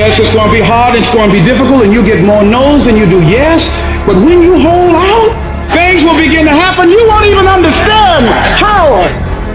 yes, it's going to be hard, it's going to be difficult, and you get more no's than you do yes. But when you hold out, things will begin to happen. You won't even understand how.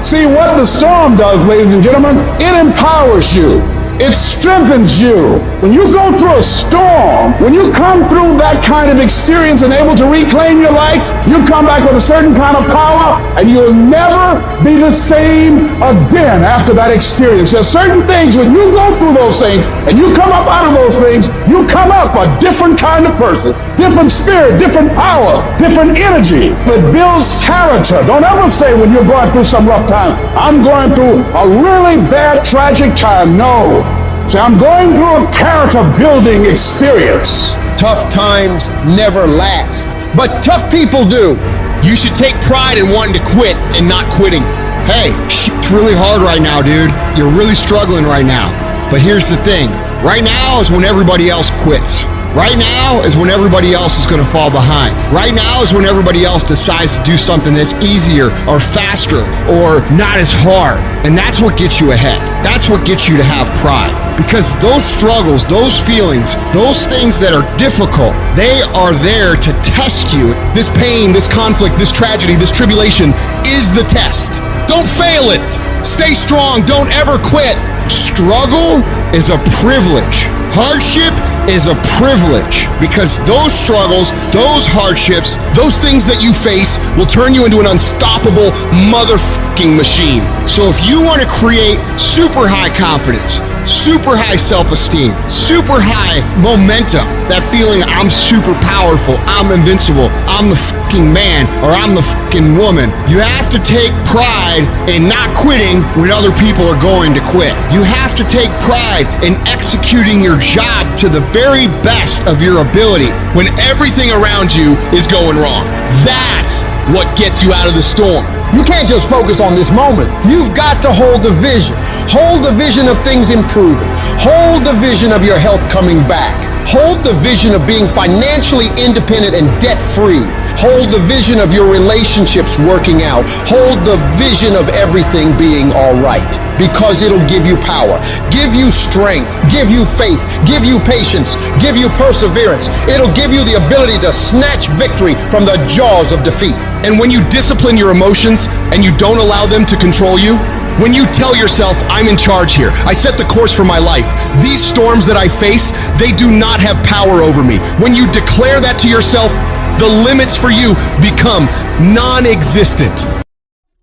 See, what the storm does, ladies and gentlemen, it empowers you. It strengthens you. When you go through a storm, when you come through that kind of experience and able to reclaim your life, you come back with a certain kind of power, and you'll never be the same again after that experience. There's certain things, when you go through those things and you come up out of those things, you come up a different kind of person, different spirit, different power, different energy. It builds character. Don't ever say when you're going through some rough time, I'm going through a really bad, tragic time. No. See, I'm going through a character-building experience. Tough times never last, but tough people do. You should take pride in wanting to quit and not quitting. Hey, shit's really hard right now, dude. You're really struggling right now. But here's the thing. Right now is when everybody else quits. Right now is when everybody else is going to fall behind. Right now is when everybody else decides to do something that's easier or faster or not as hard. And that's what gets you ahead. That's what gets you to have pride. Because those struggles, those feelings, those things that are difficult, they are there to test you. This pain, this conflict, this tragedy, this tribulation is the test. Don't fail it. Stay strong. Don't ever quit. Struggle is a privilege. Hardship is a privilege, because those struggles, those hardships, those things that you face will turn you into an unstoppable motherfucking machine. So if you want to create super high confidence, super high self-esteem, super high momentum, that feeling I'm super powerful, I'm invincible, I'm the fucking man, or I'm the fucking woman, you have to take pride in not quitting when other people are going to quit. You have to take pride in executing your job to the very best of your ability when everything around you is going wrong. That's what gets you out of the storm. You can't just focus on this moment. You've got to hold the vision. Hold the vision of things improving. Hold the vision of your health coming back. Hold the vision of being financially independent and debt-free. Hold the vision of your relationships working out. Hold the vision of everything being all right, because it'll give you power, give you strength, give you faith, give you patience, give you perseverance. It'll give you the ability to snatch victory from the jaws of defeat. And when you discipline your emotions and you don't allow them to control you, when you tell yourself, I'm in charge here, I set the course for my life, these storms that I face, they do not have power over me. When you declare that to yourself, the limits for you become non-existent.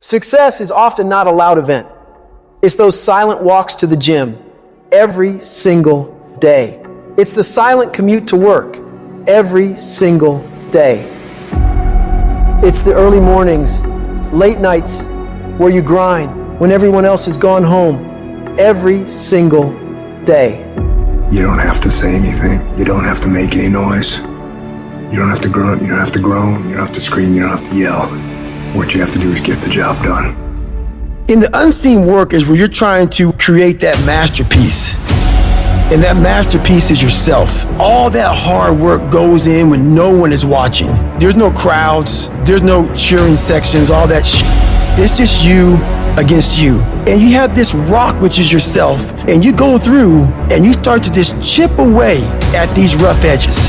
Success is often not a loud event. It's those silent walks to the gym every single day. It's the silent commute to work every single day. It's the early mornings, late nights where you grind when everyone else has gone home every single day. You don't have to say anything. You don't have to make any noise. You don't have to grunt. You don't have to groan. You don't have to scream. You don't have to yell. What you have to do is get the job done. In the unseen work is where you're trying to create that masterpiece. And that masterpiece is yourself. All that hard work goes in when no one is watching. There's no crowds, there's no cheering sections, all that shit. It's just you against you. And you have this rock, which is yourself, and you go through and you start to just chip away at these rough edges.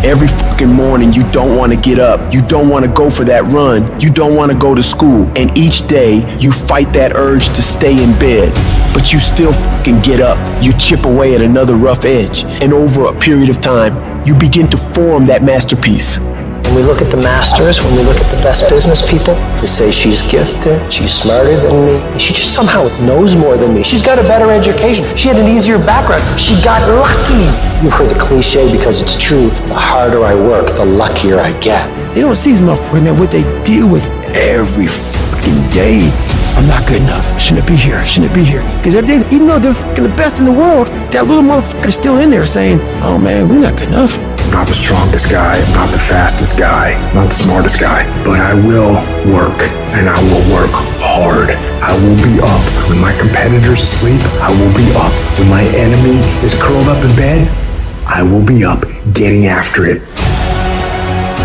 Every fucking morning you don't want to get up. You don't want to go for that run. You don't want to go to school. And each day you fight that urge to stay in bed. But you still fucking get up. You chip away at another rough edge. And over a period of time, you begin to form that masterpiece. When we look at the masters, when we look at the best business people, they say she's gifted, she's smarter than me, and she just somehow knows more than me. She's got a better education. She had an easier background. She got lucky. You've heard the cliche because it's true. The harder I work, the luckier I get. They don't see these motherfuckers, man, what they deal with every fucking day. I'm not good enough. Shouldn't be here. Shouldn't be here. Because every day, even though they're fucking the best in the world, that little motherfucker is still in there saying, oh man, we're not good enough. I'm not the strongest guy, I'm not the fastest guy, not the smartest guy, but I will work, and I will work hard. I will be up when my competitor's asleep. I will be up when my enemy is curled up in bed. I will be up getting after it.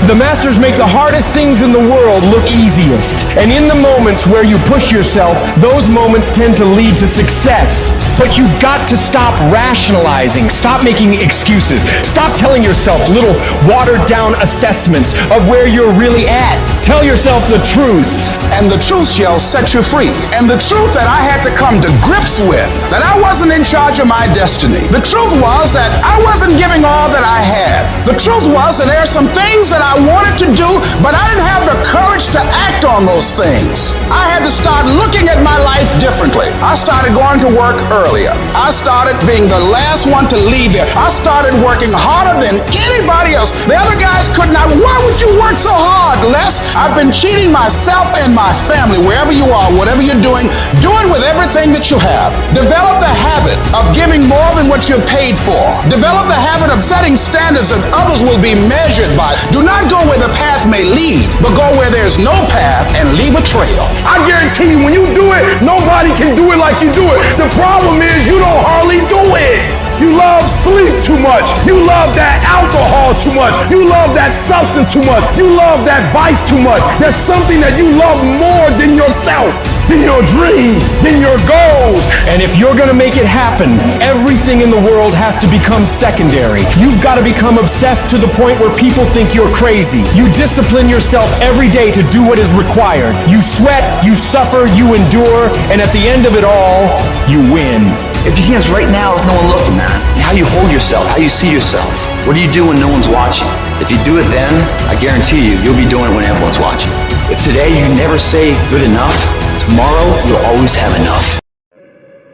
The masters make the hardest things in the world look easiest. And in the moments where you push yourself, those moments tend to lead to success. But you've got to stop rationalizing, stop making excuses, stop telling yourself little watered down assessments of where you're really at. Tell yourself the truth. And the truth shall set you free. And the truth that I had to come to grips with, that I wasn't in charge of my destiny. The truth was that I wasn't giving all that I had. The truth was that there are some things that I wanted to do, but I didn't have the courage to act on those things. I had to start looking at my life differently. I started going to work earlier. I started being the last one to leave there. I started working harder than anybody else. The other guys could not. Why would you work so hard, Les? I've been cheating myself and my family, wherever you are, whatever you're doing, do it with everything that you have. Develop the habit of giving more than what you're paid for. Develop the habit of setting standards that others will be measured by. Do not go where the path may lead, but go where there's no path and leave a trail. I guarantee you, when you do it, nobody can do it like you do it. The problem is you don't hardly do it. You love sleep too much. You love that alcohol too much. You love that substance too much. You love that vice too much. There's something that you love more than yourself, than your dreams, than your goals. And if you're gonna make it happen, everything in the world has to become secondary. You've got to become obsessed to the point where people think you're crazy. You discipline yourself every day to do what is required. You sweat, you suffer, you endure, and at the end of it all, you win. If you can't right now, there's no one looking, man. How you hold yourself, how you see yourself. What do you do when no one's watching? If you do it then, I guarantee you, you'll be doing it when everyone's watching. If today you never say good enough, tomorrow you'll always have enough.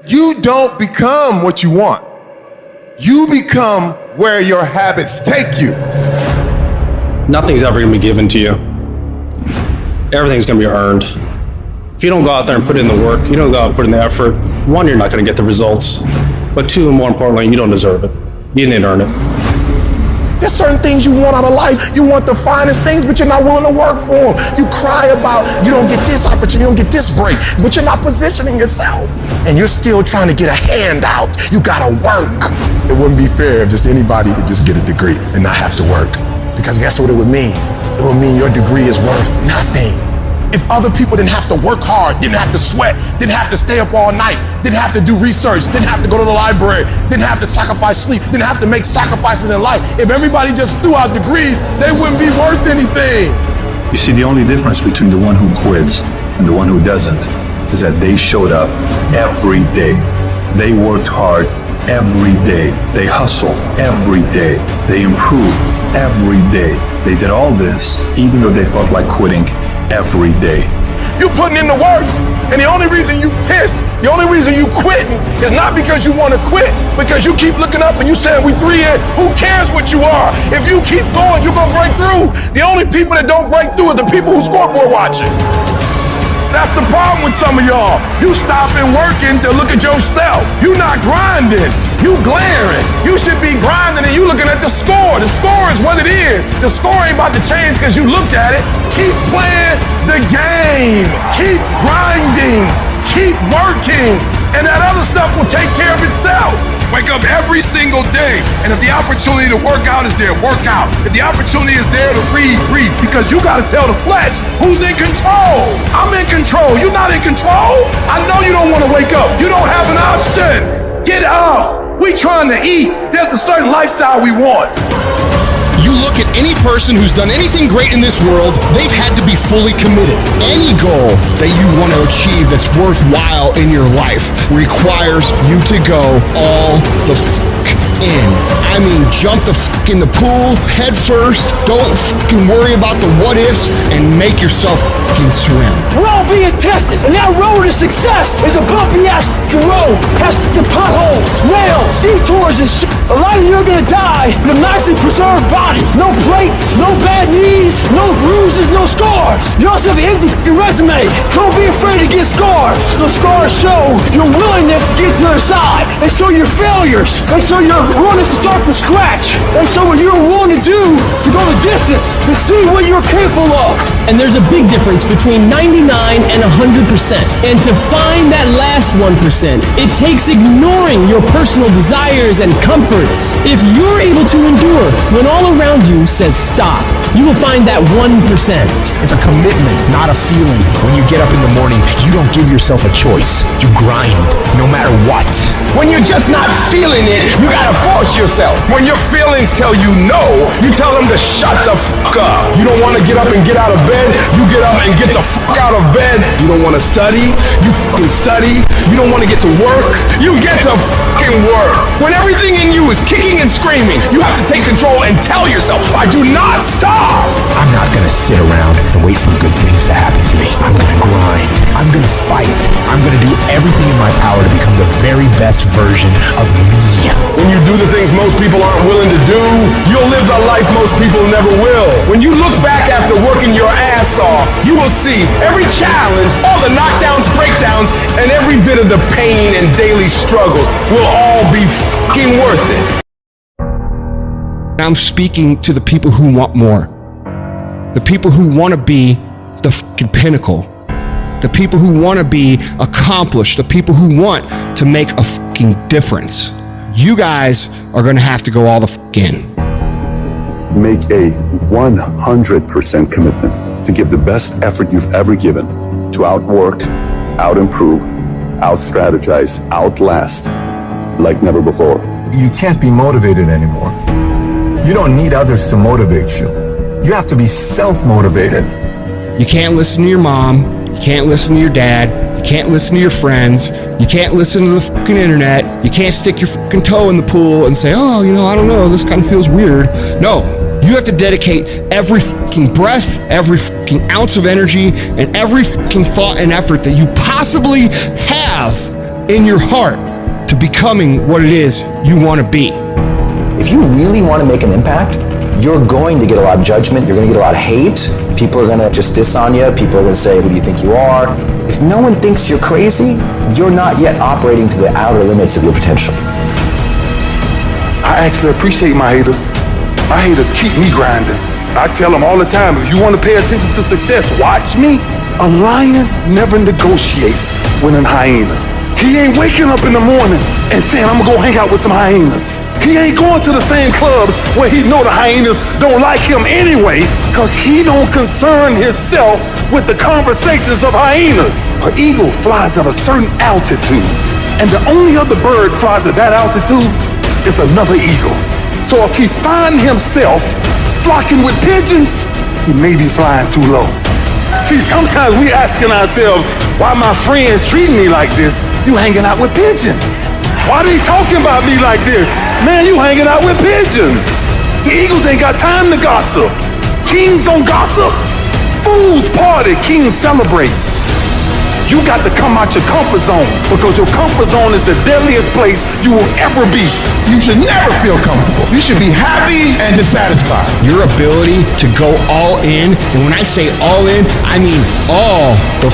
You don't become what you want. You become where your habits take you. Nothing's ever going to be given to you. Everything's going to be earned. If you don't go out there and put in the work, you don't go out and put in the effort, one, you're not going to get the results. But two, and more importantly, you don't deserve it. You didn't earn it. There's certain things you want out of life. You want the finest things, but you're not willing to work for them. You cry about you don't get this opportunity, you don't get this break, but you're not positioning yourself. And you're still trying to get a handout. You gotta work. It wouldn't be fair if just anybody could just get a degree and not have to work. Because guess what it would mean? It would mean your degree is worth nothing. If other people didn't have to work hard, didn't have to sweat, didn't have to stay up all night, didn't have to do research, didn't have to go to the library, didn't have to sacrifice sleep, didn't have to make sacrifices in life, if everybody just threw out degrees, they wouldn't be worth anything. You see, the only difference between the one who quits and the one who doesn't is that they showed up every day. They worked hard every day. They hustled every day. They improved every day. They did all this even though they felt like quitting every day. You putting in the work, and the only reason you pissed, the only reason you quitting is not because you want to quit, because you keep looking up and you saying we 3 in, who cares what you are? If you keep going, you're gonna break through. The only people that don't break through are the people who scoreboard watching. That's the problem with some of y'all. You stopping working to look at yourself. You not grinding. You glaring. You should be grinding and you looking at the score. The score is what it is. The score ain't about to change because you looked at it. Keep playing the game. Keep grinding. Keep working. And that other stuff will take care of itself. Wake up every single day, and if the opportunity to work out is there, work out. If the opportunity is there to read, read. Because you gotta tell the flesh who's in control. I'm in control. You're not in control. I know you don't want to wake up. You don't have an option. Get up. We trying to eat. There's a certain lifestyle we want. You look at any person who's done anything great in this world, they've had to be fully committed. Any goal that you want to achieve that's worthwhile in your life requires you to go all the in. I mean, jump the in the pool, head first, don't worry about the what ifs, and make yourself swim. We're all being tested, and that road to success is a bumpy ass road. Has potholes, rails, detours, and shit. A lot of you are gonna die with a nicely preserved body. No plates, no bad knees, no bruises, no scars. You also have an empty resume. Don't be afraid to get scars. The scars show your willingness to get to the other side. They show your failures. They show your willingness to start from scratch. They show what you're willing to do to go the distance, to see what you're capable of. And there's a big difference between 99 and 100%. And to find that last 1%, it takes ignoring your personal desires and comforts. If you're able to endure when all around you says stop, you will find that 1%. It's a commitment, not a feeling. When you get up in the morning, you don't give yourself a choice. You grind, no matter what. When you're just not feeling it, you gotta force yourself. When your feelings tell you no, you tell them to shut the fuck up. You don't wanna get up and get out of bed, you get up and get the fuck out of bed. You don't wanna study, you fucking study. You don't wanna get to work, you get to fucking work. When everything in you is kicking and screaming, you have to take control and tell yourself, I do not stop. I'm not gonna sit around and wait for good things to happen to me. I'm gonna grind. I'm gonna fight. I'm gonna do everything in my power to become the very best version of me. When you do the things most people aren't willing to do, you'll live the life most people never will. When you look back after working your ass off, you will see every challenge, all the knockdowns, breakdowns, and every bit of the pain and daily struggles will all be fucking worth it. I'm speaking to the people who want more. The people who want to be the fucking pinnacle. The people who want to be accomplished. The people who want to make a fucking difference. You guys are going to have to go all the fuck in. Make a 100% commitment to give the best effort you've ever given to outwork, out-improve, out-strategize, outlast like never before. You can't be motivated anymore. You don't need others to motivate you. You have to be self-motivated. You can't listen to your mom. You can't listen to your dad. You can't listen to your friends. You can't listen to the fucking internet. You can't stick your fucking toe in the pool and say, oh, I don't know, this kind of feels weird. No, you have to dedicate every fucking breath, every fucking ounce of energy, and every fucking thought and effort that you possibly have in your heart to becoming what it is you want to be. If you really want to make an impact, you're going to get a lot of judgment, you're going to get a lot of hate, people are going to just diss on you, people are going to say, who do you think you are? If no one thinks you're crazy, you're not yet operating to the outer limits of your potential. I actually appreciate my haters. My haters keep me grinding. I tell them all the time, if you want to pay attention to success, watch me. A lion never negotiates with a hyena. He ain't waking up in the morning and saying, I'm gonna go hang out with some hyenas. He ain't going to the same clubs where he know the hyenas don't like him anyway, cause he don't concern himself with the conversations of hyenas. An eagle flies at a certain altitude, and the only other bird flies at that altitude is another eagle. So if he find himself flocking with pigeons, he may be flying too low. See, sometimes we asking ourselves, why my friends treating me like this? You hanging out with pigeons. Why they talking about me like this? Man, you hanging out with pigeons. The eagles ain't got time to gossip. Kings don't gossip. Fools party, kings celebrate. You got to come out your comfort zone, because your comfort zone is the deadliest place you will ever be. You should never feel comfortable. You should be happy and dissatisfied. Your ability to go all in, and when I say all in, I mean all the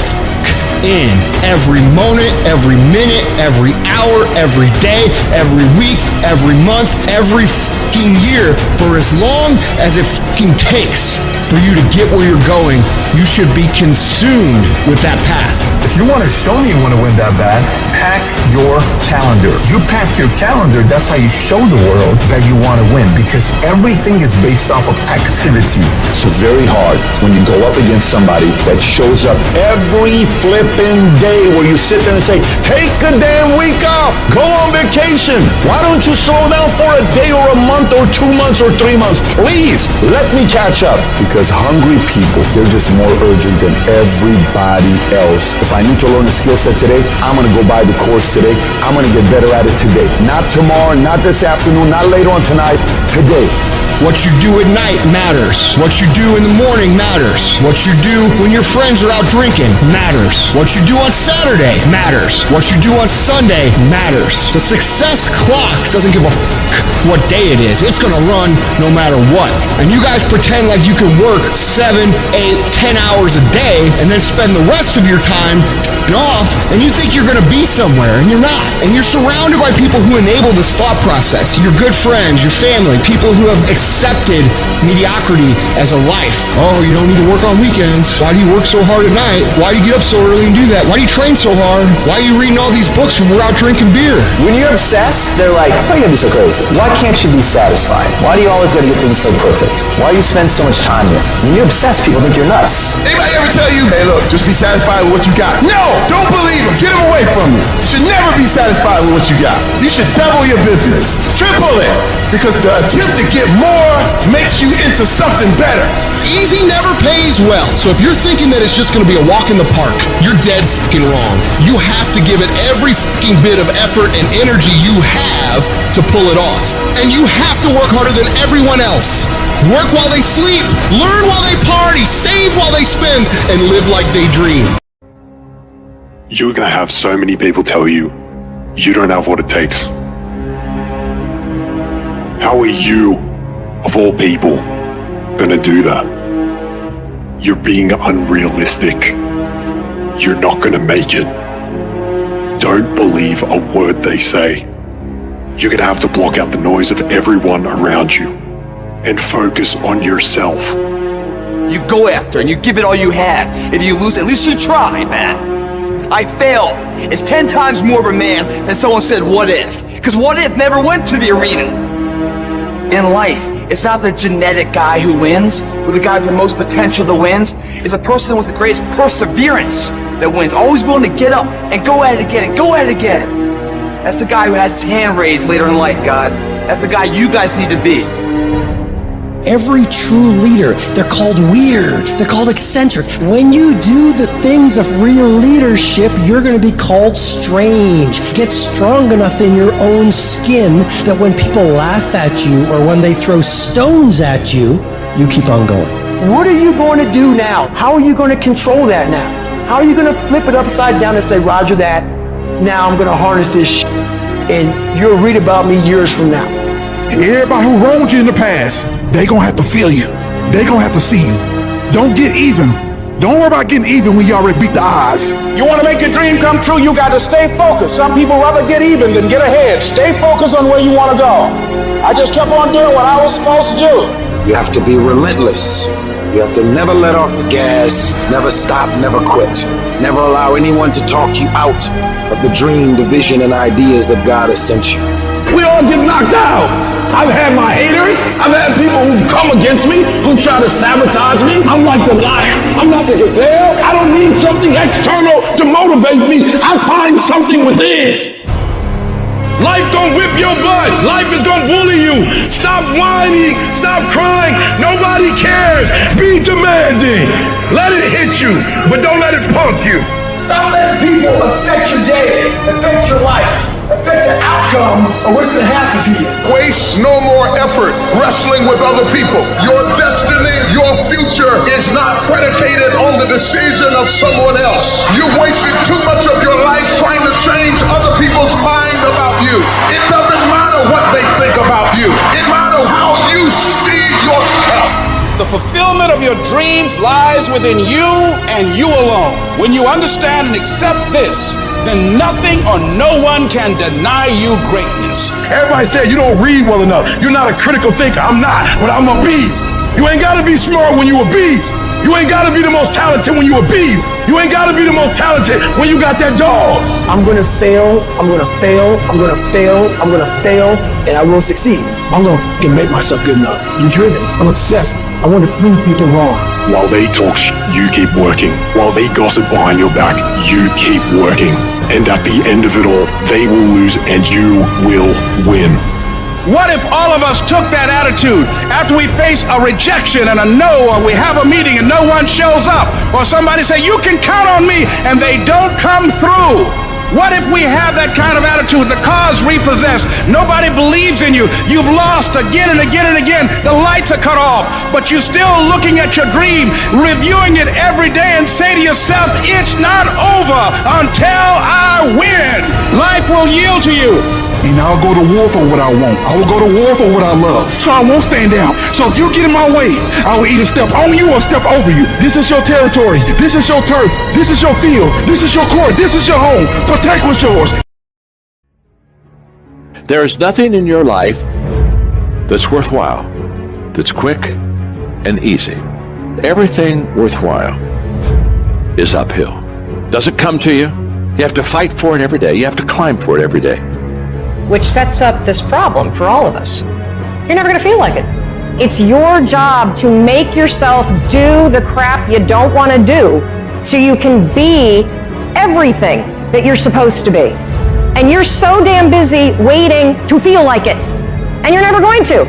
in. Every moment, every minute, every hour, every day, every week, every month, every fucking year, for as long as it fucking takes for you to get where you're going. You should be consumed with that path. If you want to show me you want to win that bad, pack your calendar. You pack your calendar, that's how you show the world that you want to win, because everything is based off of activity. It's very hard when you go up against somebody that shows up every flipping day where you sit there and say, take a damn week off, go on vacation. Why don't you slow down for a day or a month or 2 months or 3 months? Please, let me catch up. Because hungry people, they're just more urgent than everybody else. If I need to learn a skill set today, I'm going to go buy the course today. I'm going to get better at it today. Not tomorrow, not this afternoon, not later on tonight, today. What you do at night matters. What you do in the morning matters. What you do when your friends are out drinking matters. What you do on Saturday matters. What you do on Sunday matters. The success clock doesn't give a what day it is. It's gonna run no matter what. And you guys pretend like you can work 7, 8, 10 hours a day and then spend the rest of your time off, and you think you're gonna be somewhere, and you're not. And you're surrounded by people who enable this thought process. Your good friends, your family, people who have accepted mediocrity as a life. Oh, you don't need to work on weekends. Why do you work so hard at night? Why do you get up so early and do that? Why do you train so hard? Why are you reading all these books when we're out drinking beer? When you're obsessed, they're like, why are you gonna be so crazy? Why can't you be satisfied? Why do you always gotta get things so perfect? Why do you spend so much time here? When you're obsessed, people think you're nuts. Anybody ever tell you, hey look, just be satisfied with what you got? No! Don't believe him! Get him away from you! You should never be satisfied with what you got. You should double your business. Triple it! Because the attempt to get more makes you into something better. Easy never pays well. So if you're thinking that it's just gonna be a walk in the park, you're dead fucking wrong. You have to give it every fucking bit of effort and energy you have to pull it off. And you have to work harder than everyone else. Work while they sleep, learn while they party, save while they spend, and live like they dream. You're gonna have so many people tell you, you don't have what it takes. How are you, of all people, gonna do that? You're being unrealistic. You're not gonna make it. Don't believe a word they say. You're gonna have to block out the noise of everyone around you and focus on yourself. You go after and you give it all you have. If you lose, at least you try, man. I failed. It's 10 times more of a man than someone said, what if? Because what if never went to the arena. In life, it's not the genetic guy who wins, or the guy with the most potential that wins. It's a person with the greatest perseverance that wins. Always willing to get up and go at it again and go at it again. That's the guy who has his hand raised later in life, guys. That's the guy you guys need to be. Every true leader, they're called weird, they're called eccentric. When you do the things of real leadership, you're going to be called strange. Get strong enough in your own skin that when people laugh at you or when they throw stones at you, you keep on going. What are you going to do now? How are you going to control that now? How are you going to flip it upside down and say, Roger that, now I'm going to harness this shit, and you'll read about me years from now. Everybody who wronged you in the past, they gonna have to feel you. They gonna have to see you. Don't get even. Don't worry about getting even when you already beat the odds. You want to make your dream come true, you got to stay focused. Some people rather get even than get ahead. Stay focused on where you want to go. I just kept on doing what I was supposed to do. You have to be relentless. You have to never let off the gas, never stop, never quit. Never allow anyone to talk you out of the dream, the vision, and ideas that God has sent you. We all get knocked out. I've had my haters. I've had people who've come against me, who try to sabotage me. I'm like the lion. I'm not the gazelle. I don't need something external to motivate me. I find something within. Life gonna whip your butt. Life is gonna bully you. Stop whining. Stop crying. Nobody cares. Be demanding. Let it hit you, but don't let it punk you. Stop letting people affect your day, affect your life, affect the outcome of what's going to happen to you. Waste no more effort wrestling with other people. Your destiny, your future is not predicated on the decision of someone else. You wasted too much of your life trying to change other people's mind about you. It doesn't matter what they think about you. It matters how you see yourself. The fulfillment of your dreams lies within you and you alone. When you understand and accept this, then nothing or no one can deny you greatness. Everybody said you don't read well enough. You're not a critical thinker. I'm not, but I'm a beast. You ain't gotta be smart when you a beast. You ain't gotta be the most talented when you a beast. You ain't gotta be the most talented when you got that dog. I'm gonna fail, I'm gonna fail, I'm gonna fail, I'm gonna fail, and I will succeed. I'm gonna fucking make myself good enough. I'm driven, I'm obsessed. I want to prove people wrong. While they talk you keep working. While they gossip behind your back, you keep working. And at the end of it all, they will lose and you will win. What if all of us took that attitude after we face a rejection and a no, or we have a meeting and no one shows up, or somebody say, you can count on me, and they don't come through? What if we have that kind of attitude? The car's repossessed. Nobody believes in you. You've lost again and again and again. The lights are cut off, but you're still looking at your dream, reviewing it every day, and say to yourself, it's not over until I win. Life will yield to you And I'll go to war for what I want. I will go to war for what I love. So I won't stand down. So if you get in my way, I will either step on you or step over you. This is your territory. This is your turf. This is your field. This is your court. This is your home. Protect what's yours. There is nothing in your life that's worthwhile, that's quick and easy. Everything worthwhile is uphill. Doesn't come to you. You have to fight for it every day. You have to climb for it every day. Which sets up this problem for all of us. You're never going to feel like it. It's your job to make yourself do the crap you don't want to do so you can be everything that you're supposed to be. And you're so damn busy waiting to feel like it. And you're never going to.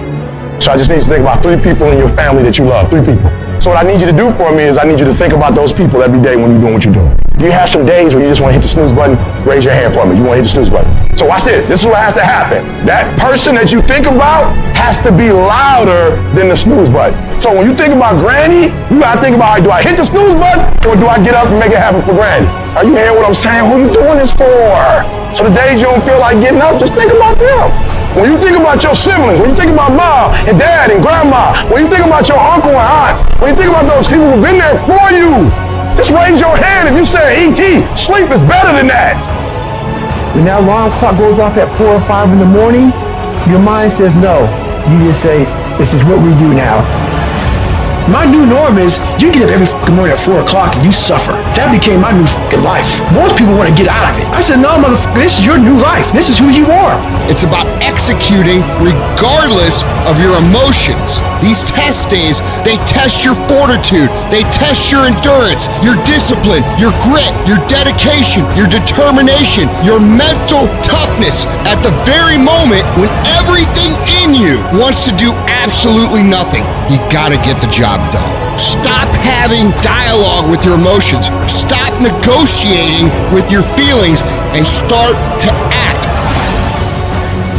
So I just need you to think about 3 people in your family that you love. 3 people. So what I need you to do for me is I need you to think about those people every day when you're doing what you're doing. Do you have some days where you just want to hit the snooze button? Raise your hand for me. You want to hit the snooze button. So watch this. This is what has to happen. That person that you think about has to be louder than the snooze button. So when you think about Granny, you got to think about, do I hit the snooze button or do I get up and make it happen for Granny? Are you hearing what I'm saying? Who are you doing this for? So the days you don't feel like getting up, just think about them. When you think about your siblings, when you think about mom and dad and grandma, when you think about your uncle and aunts, when you think about those people who've been there for you, just raise your hand if you say, E.T., sleep is better than that. When that alarm clock goes off at 4 or 5 in the morning, your mind says no. You just say, this is what we do now. My new norm is you get up every fucking morning at 4 o'clock and you suffer. That became my new fucking life. Most people want to get out of it. I said, no, motherfucker, this is your new life. This is who you are. It's about executing regardless of your emotions. These test days, they test your fortitude. They test your endurance, your discipline, your grit, your dedication, your determination, your mental toughness at the very moment when everything in you wants to do absolutely nothing. You gotta get the job done. Stop having dialogue with your emotions. Stop negotiating with your feelings and start to act.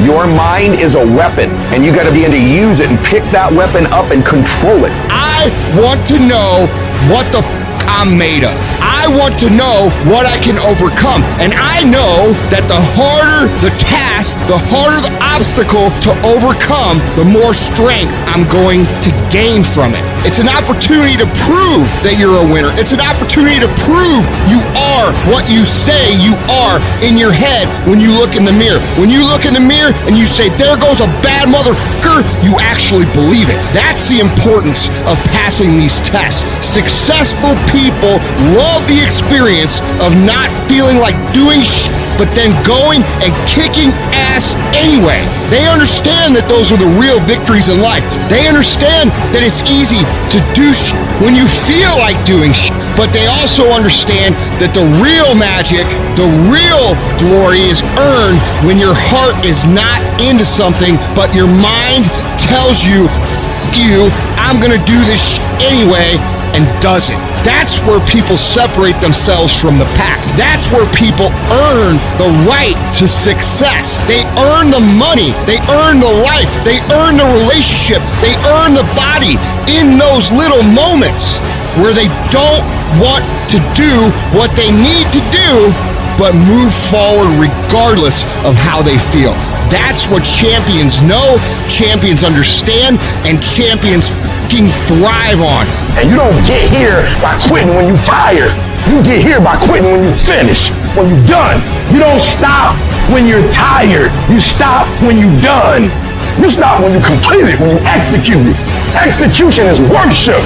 Your mind is a weapon, and you got to begin to use it and pick that weapon up and control it. I want to know what the I'm made of. I want to know what I can overcome. And I know that the harder the task, the harder the obstacle to overcome, the more strength I'm going to gain from it. It's an opportunity to prove that you're a winner. It's an opportunity to prove you are what you say you are in your head when you look in the mirror. When you look in the mirror and you say, there goes a bad motherfucker, you actually believe it. That's the importance of passing these tests. Successful people love the experience of not feeling like doing shit, but then going and kicking ass anyway. They understand that those are the real victories in life. They understand that it's easy to do shit when you feel like doing shit, but they also understand that the real magic, the real glory is earned when your heart is not into something, but your mind tells you, F you, I'm gonna do this shit anyway, and does it. That's where people separate themselves from the pack. That's where people earn the right to success. They earn the money. They earn the life. They earn the relationship. They earn the body in those little moments where they don't want to do what they need to do, but move forward regardless of how they feel. That's what champions know, champions understand, and champions fucking thrive on. And you don't get here by quitting when you're tired. You get here by quitting when you finish, when you're done. You don't stop when you're tired. You stop when you're done. You stop when you complete it, when you execute it. Execution is worship.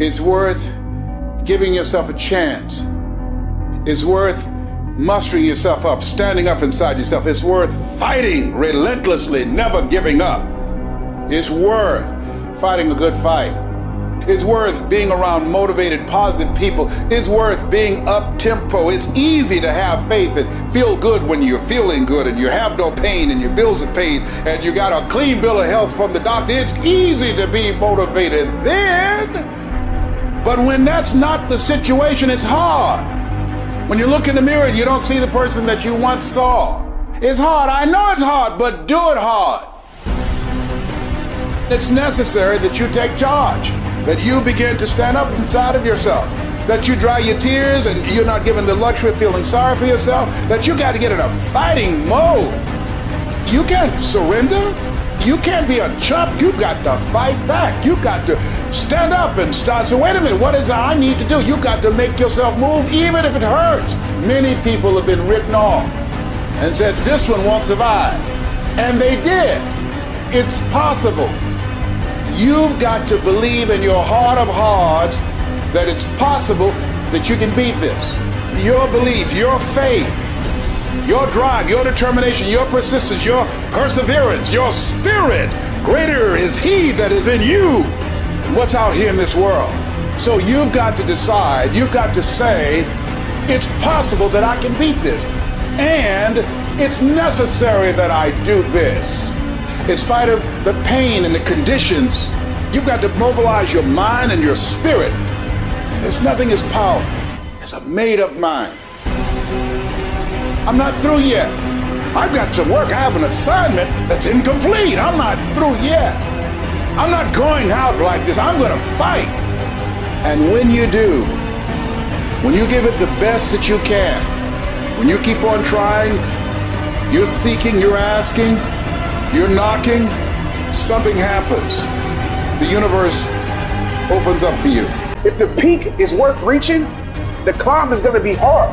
It's worth giving yourself a chance. It's worth mustering yourself up, standing up inside yourself. It's worth fighting relentlessly, never giving up. It's worth fighting a good fight. It's worth being around motivated, positive people. It's worth being up-tempo. It's easy to have faith and feel good when you're feeling good and you have no pain and your bills are paid and you got a clean bill of health from the doctor. It's easy to be motivated then. But when that's not the situation, it's hard. When you look in the mirror and you don't see the person that you once saw. It's hard. I know it's hard, but do it hard. It's necessary that you take charge, that you begin to stand up inside of yourself that you dry your tears and you're not given the luxury of feeling sorry for yourself, that you got to get in a fighting mode. You can't surrender. You can't be a chump. You got to fight back. You got to stand up and start. So wait a minute, what is it I need to do? You got to make yourself move even if it hurts. Many people have been written off and said, this one won't survive. And they did. It's possible. You've got to believe in your heart of hearts that it's possible that you can beat this. Your belief, your faith, your drive, your determination, your persistence, your perseverance, your spirit. Greater is He that is in you than what's out here in this world. So you've got to decide, you've got to say, it's possible that I can beat this. And it's necessary that I do this. In spite of the pain and the conditions, you've got to mobilize your mind and your spirit. There's nothing as powerful as a made-up mind. I'm not through yet. I've got to work. I have an assignment that's incomplete. I'm not through yet. I'm not going out like this. I'm going to fight. And when you do, when you give it the best that you can, when you keep on trying, you're seeking, you're asking, you're knocking, something happens. The universe opens up for you. If the peak is worth reaching, the climb is going to be hard.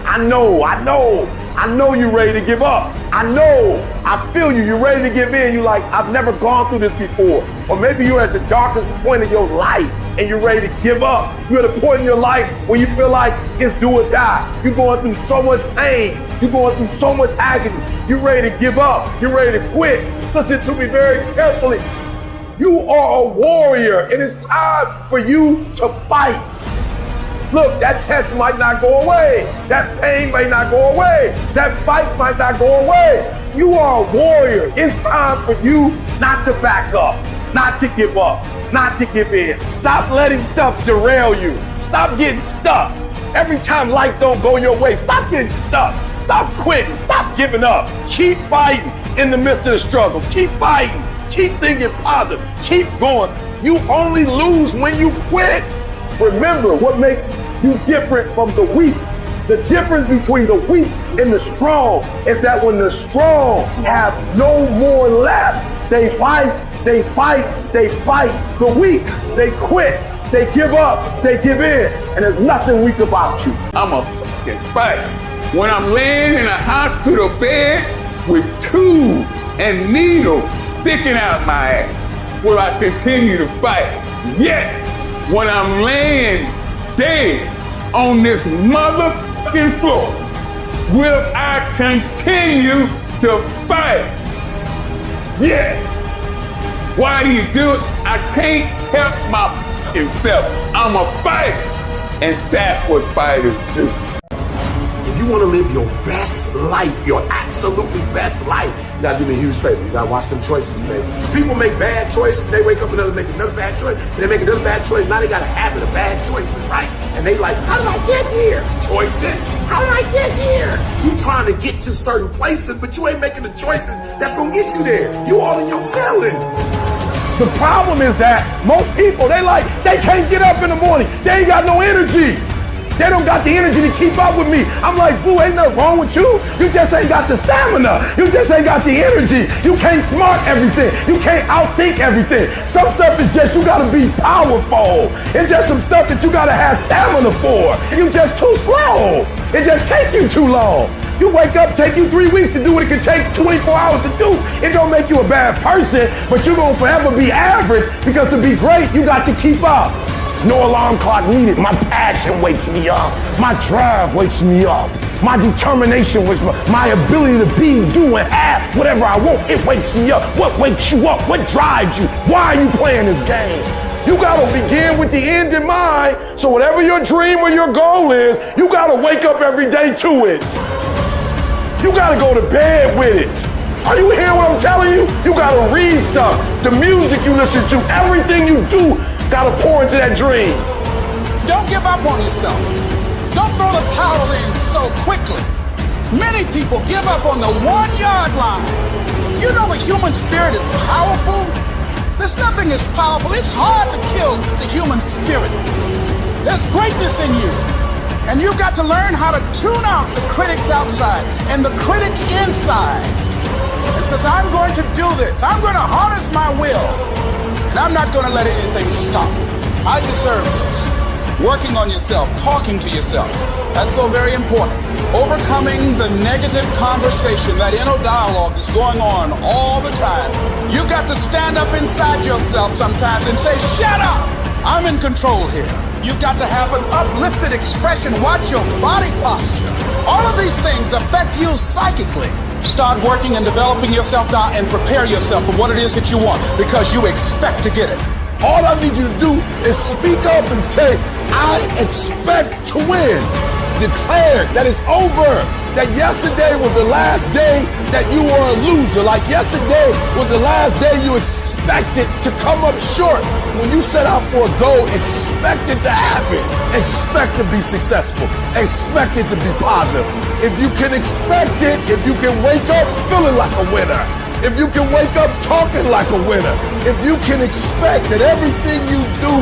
I know you're ready to give up. I feel you. You're ready to give in. You're like, I've never gone through this before. Or maybe you're at the darkest point of your life and you're ready to give up. You're at a point in your life where you feel like it's do or die. You're going through so much pain. You're going through so much agony. You're ready to give up. You're ready to quit. Listen to me very carefully. You are a warrior, and it's time for you to fight. Look, that test might not go away. That pain might not go away. That fight might not go away. You are a warrior. It's time for you not to back up, not to give up, not to give in. Stop letting stuff derail you. Stop getting stuck. Every time life don't go your way, stop getting stuck. Stop quitting. Stop giving up. Keep fighting in the midst of the struggle. Keep fighting. Keep thinking positive. Keep going. You only lose when you quit. Remember what makes you different from the weak. The difference between the weak and the strong is that when the strong have no more left, they fight, they fight, they fight. The weak, they quit, they give up, they give in, and there's nothing weak about you. I'm a fucking fight. When I'm laying in a hospital bed with tubes and needles sticking out my ass, will I continue to fight? Yes. When I'm laying dead on this motherfucking floor, will I continue to fight? Yes. Why do you do it? I can't help my fucking self. I'm a fighter. And that's what fighters do. If you want to live your best life, your absolutely best life, you gotta do me a huge favor. You gotta watch them choices you make. People make bad choices, they wake up and make another bad choice, and they make another bad choice. Now they got a habit of bad choices, right? And they like, how did I get here? Choices. How did I get here? You trying to get to certain places, but you ain't making the choices that's gonna get you there. You all in your feelings. The problem is that most people, they can't get up in the morning. They ain't got no energy. They don't got the energy to keep up with me. I'm like, boo, ain't nothing wrong with you. You just ain't got the stamina. You just ain't got the energy. You can't smart everything. You can't outthink everything. Some stuff is just, you gotta be powerful. It's just some stuff that you gotta have stamina for. You just too slow. It just take you too long. You wake up, take you 3 weeks to do what it can take 24 hours to do. It don't make you a bad person, but you're gonna forever be average because to be great, you got to keep up. No alarm clock needed. My passion wakes me up. My drive wakes me up. My determination wakes me up. My ability to be, do, and have whatever I want, it wakes me up. What wakes you up? What drives you? Why are you playing this game? You gotta begin with the end in mind, so whatever your dream or your goal is, you gotta wake up every day to it. You gotta go to bed with it. Are you hearing what I'm telling you? You gotta read stuff. The music you listen to, everything you do, gotta pour into that dream. Don't give up on yourself. Don't throw the towel in so quickly. Many people give up on the 1-yard line. You know the human spirit is powerful. There's nothing as powerful. It's hard to kill the human spirit. There's greatness in you. And you've got to learn how to tune out the critics outside and the critic inside. And since I'm going to do this, I'm going to harness my will. And I'm not going to let anything stop me. I deserve this. Working on yourself, talking to yourself. That's so very important. Overcoming the negative conversation, that inner dialogue is going on all the time. You've got to stand up inside yourself sometimes and say, shut up! I'm in control here. You've got to have an uplifted expression. Watch your body posture. All of these things affect you psychically. Start working and developing yourself now and prepare yourself for what it is that you want, because you expect to get it. All I need you to do is speak up and say, I expect to win. Declare that it's over. That yesterday was the last day that you were a loser. Like yesterday was the last day you expected to come up short. When you set out for a goal, expect it to happen. Expect to be successful. Expect it to be positive. If you can expect it, if you can wake up feeling like a winner, if you can wake up talking like a winner, if you can expect that everything you do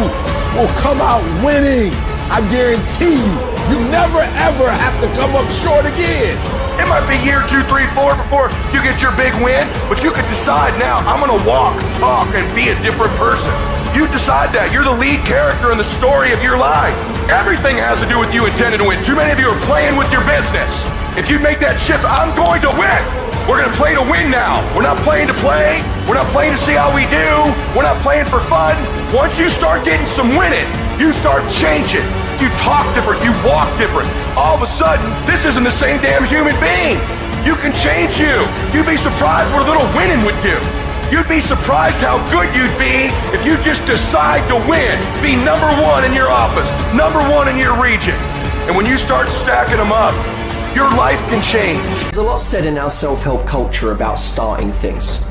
will come out winning, I guarantee you never ever have to come up short again. It might be year 2, 3, 4 before you get your big win, but you can decide now, I'm gonna walk, talk, and be a different person. You decide that. You're the lead character in the story of your life. Everything has to do with you intending to win. Too many of you are playing with your business. If you make that shift, I'm going to win. We're gonna play to win now. We're not playing to play. We're not playing to see how we do. We're not playing for fun. Once you start getting some winning, you start changing. You talk different, you walk different. All of a sudden, this isn't the same damn human being. You can change you. You'd be surprised what a little winning would do. You'd be surprised how good you'd be if you just decide to win. Be number one in your office, number one in your region. And when you start stacking them up, your life can change. There's a lot said in our self-help culture about starting things.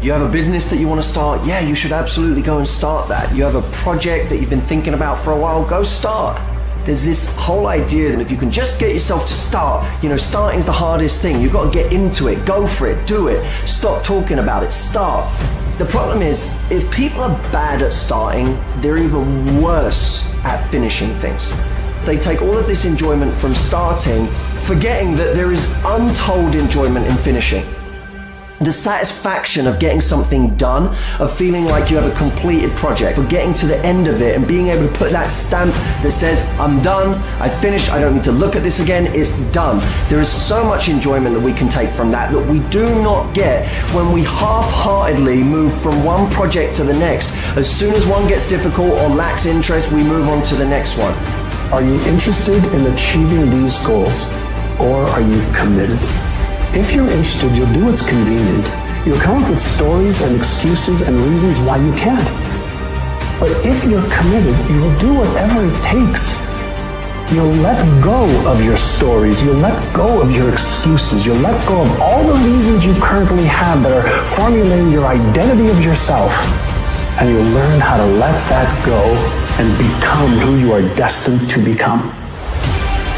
You have a business that you want to start, yeah, you should absolutely go and start that. You have a project that you've been thinking about for a while, go start. There's this whole idea that if you can just get yourself to start, starting's the hardest thing. You've got to get into it, go for it, do it. Stop talking about it, start. The problem is, if people are bad at starting, they're even worse at finishing things. They take all of this enjoyment from starting, forgetting that there is untold enjoyment in finishing. The satisfaction of getting something done, of feeling like you have a completed project, of getting to the end of it and being able to put that stamp that says, I'm done, I finished, I don't need to look at this again, it's done. There is so much enjoyment that we can take from that we do not get when we half-heartedly move from one project to the next. As soon as one gets difficult or lacks interest, we move on to the next one. Are you interested in achieving these goals, or are you committed? If you're interested, you'll do what's convenient. You'll come up with stories and excuses and reasons why you can't. But if you're committed, you'll do whatever it takes. You'll let go of your stories. You'll let go of your excuses. You'll let go of all the reasons you currently have that are formulating your identity of yourself. And you'll learn how to let that go and become who you are destined to become.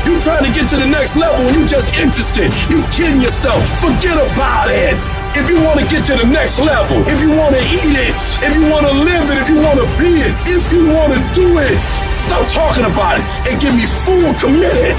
You trying to get to the next level and you just interested. You kidding yourself. Forget about it. If you want to get to the next level, if you want to eat it, if you want to live it, if you want to be it, if you want to do it, stop talking about it and get me full committed.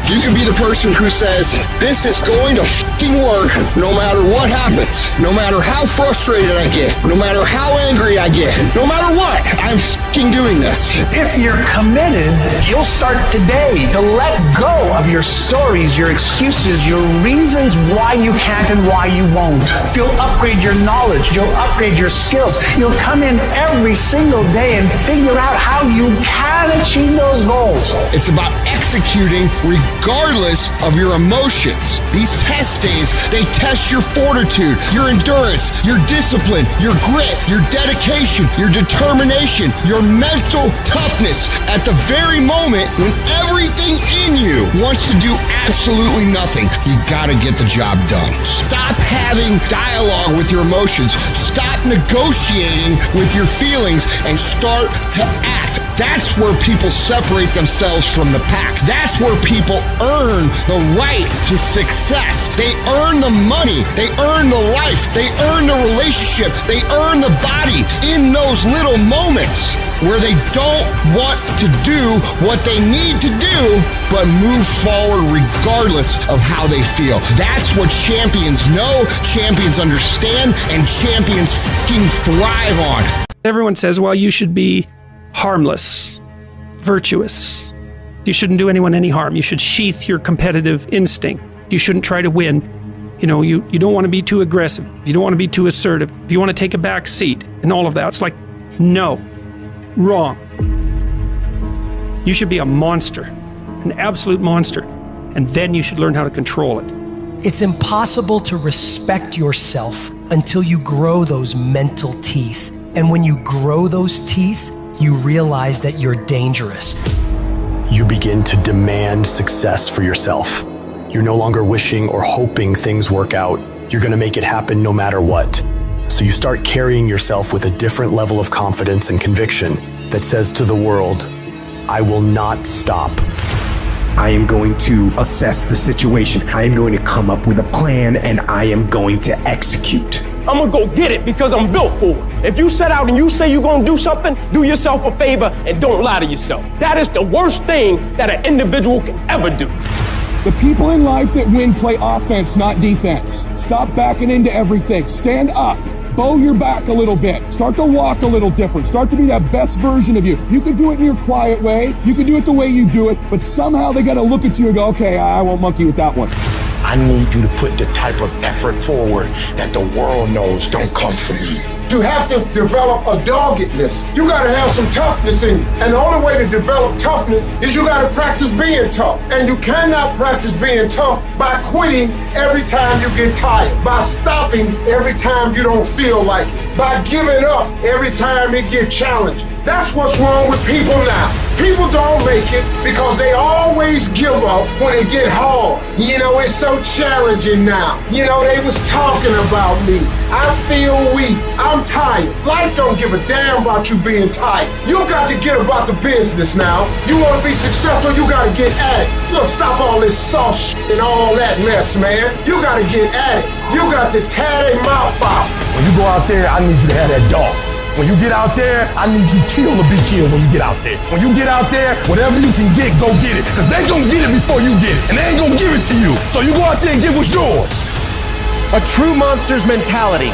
You can be the person who says, this is going to f***ing work no matter what happens, no matter how frustrated I get, no matter how angry I get, no matter what, I'm f***ing doing this. If you're committed, you'll start today to let go of your stories, your excuses, your reasons why you can't and why you won't. You'll upgrade your knowledge. You'll upgrade your skills. You'll come in every single day and figure out how you can achieve those goals. It's about executing regardless of your emotions. These test days, they test your fortitude, your endurance, your discipline, your grit, your dedication, your determination, your mental toughness at the very moment when everything in you wants to do absolutely nothing. You gotta get the job done. Stop having dialogue with your emotions. Stop negotiating with your feelings and start to act. That's where people separate themselves from the pack. That's where people earn the right to success. They earn the money. They earn the life. They earn the relationship. They earn the body in those little moments where they don't want to do what they need to do, but move forward regardless of how they feel. That's what champions know, champions understand, and champions fucking thrive on. Everyone says, well, you should be harmless, virtuous. You shouldn't do anyone any harm. You should sheath your competitive instinct. You shouldn't try to win. You know, you don't want to be too aggressive. You don't want to be too assertive. You want to take a back seat and all of that. It's like, no, wrong. You should be a monster, an absolute monster, and then you should learn how to control it. It's impossible to respect yourself until you grow those mental teeth. And when you grow those teeth, you realize that you're dangerous. You begin to demand success for yourself. You're no longer wishing or hoping things work out. You're going to make it happen no matter what. So you start carrying yourself with a different level of confidence and conviction that says to the world, I will not stop. I am going to assess the situation. I am going to come up with a plan, and I am going to execute. I'm gonna go get it because I'm built for it. If you set out and you say you're gonna do something, do yourself a favor and don't lie to yourself. That is the worst thing that an individual can ever do. The people in life that win play offense, not defense. Stop backing into everything. Stand up. Bow your back a little bit. Start to walk a little different. Start to be that best version of you. You can do it in your quiet way. You can do it the way you do it, but somehow they gotta look at you and go, okay, I won't monkey with that one. I need you to put the type of effort forward that the world knows don't come from you. You have to develop a doggedness. You gotta have some toughness in you. And the only way to develop toughness is you gotta practice being tough. And you cannot practice being tough by quitting every time you get tired, by stopping every time you don't feel like it, by giving up every time it gets challenging. That's what's wrong with people now. People don't make it because they always give up when it get hard. You know, it's so challenging now. You know, they was talking about me. I feel weak. I'm tired. Life don't give a damn about you being tired. You got to get about the business now. You want to be successful, you got to get at it. You got to stop all this soft shit and all that mess, man. You got to get at it. You got to tear their mouth out. When you go out there, I need you to have that dog. When you get out there, I need you kill to be killed when you get out there. When you get out there, whatever you can get, go get it. Because they gonna get it before you get it. And they ain't gonna give it to you. So you go out there and get what's yours. A true monster's mentality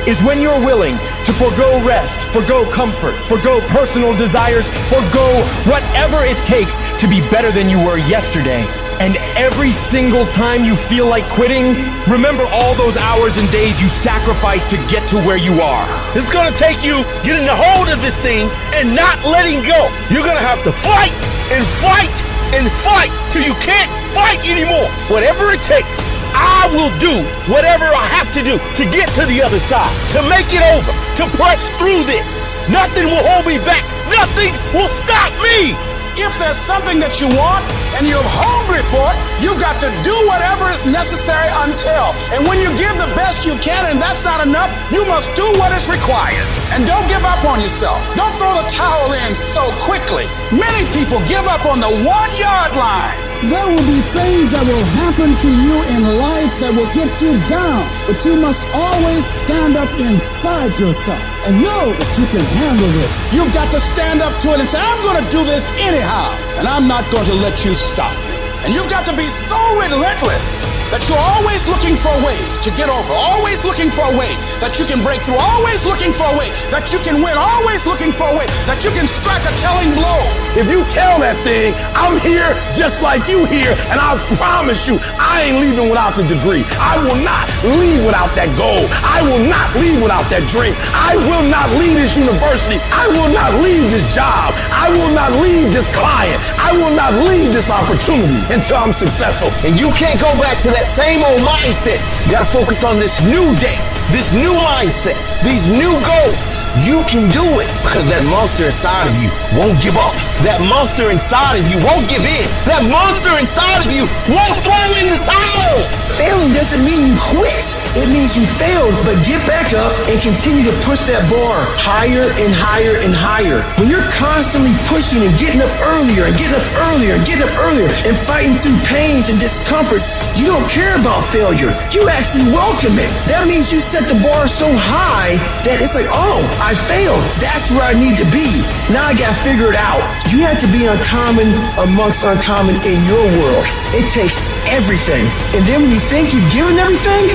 is when you're willing to forgo rest, forgo comfort, forgo personal desires, forgo whatever it takes to be better than you were yesterday. And every single time you feel like quitting, remember all those hours and days you sacrificed to get to where you are. It's gonna take you getting a hold of this thing and not letting go. You're gonna have to fight and fight and fight till you can't fight anymore. Whatever it takes, I will do whatever I have to do to get to the other side, to make it over, to press through this. Nothing will hold me back. Nothing will stop me. If there's something that you want and you're hungry for it, you've got to do whatever is necessary until. And when you give the best you can and that's not enough, you must do what is required. And don't give up on yourself. Don't throw the towel in so quickly. Many people give up on the 1-yard line. There will be things that will happen to you in life that will get you down, but you must always stand up inside yourself and know that you can handle this. You've got to stand up to it and say, I'm going to do this anyhow, and I'm not going to let you stop me. And you've got to be so relentless that you're always looking for a way to get over, always looking for a way that you can break through, always looking for a way that you can win, always looking for a way that you can strike a telling blow. If you tell that thing, I'm here just like you here, and I promise you, I ain't leaving without the degree. I will not leave without that goal. I will not leave without that dream. I will not leave this university. I will not leave this job. I will not leave this client. I will not leave this opportunity until I'm successful. And you can't go back to that same old mindset. You gotta focus on this new day, this new mindset, these new goals. You can do it because that monster inside of you won't give up. That monster inside of you won't give in. That monster inside of you won't throw in the towel. Failing doesn't mean you quit. It means you failed, but get back up and continue to push that bar higher and higher and higher. When you're constantly pushing and getting up earlier and getting up earlier and getting up earlier and fighting through pains and discomforts, you don't care about failure. You actually welcome it. That means you set the bar so high that it's like, oh, I failed. That's where I need to be. Now I got to figure it out. You have to be uncommon amongst uncommon in your world. It takes everything. And then when you think you've given everything,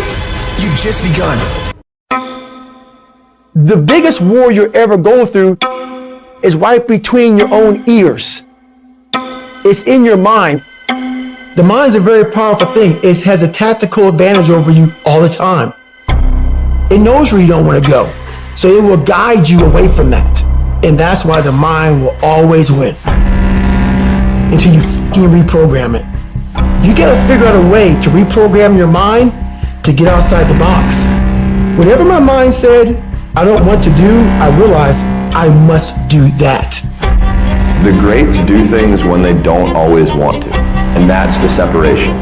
you've just begun. The biggest war you'll ever go through is right between your own ears. It's in your mind. The mind is a very powerful thing. It has a tactical advantage over you all the time. It knows where you don't want to go. So it will guide you away from that. And that's why the mind will always win. Until you reprogram it. You gotta figure out a way to reprogram your mind to get outside the box. Whatever my mind said I don't want to do, I realize I must do that. The greats do things when they don't always want to. And that's the separation.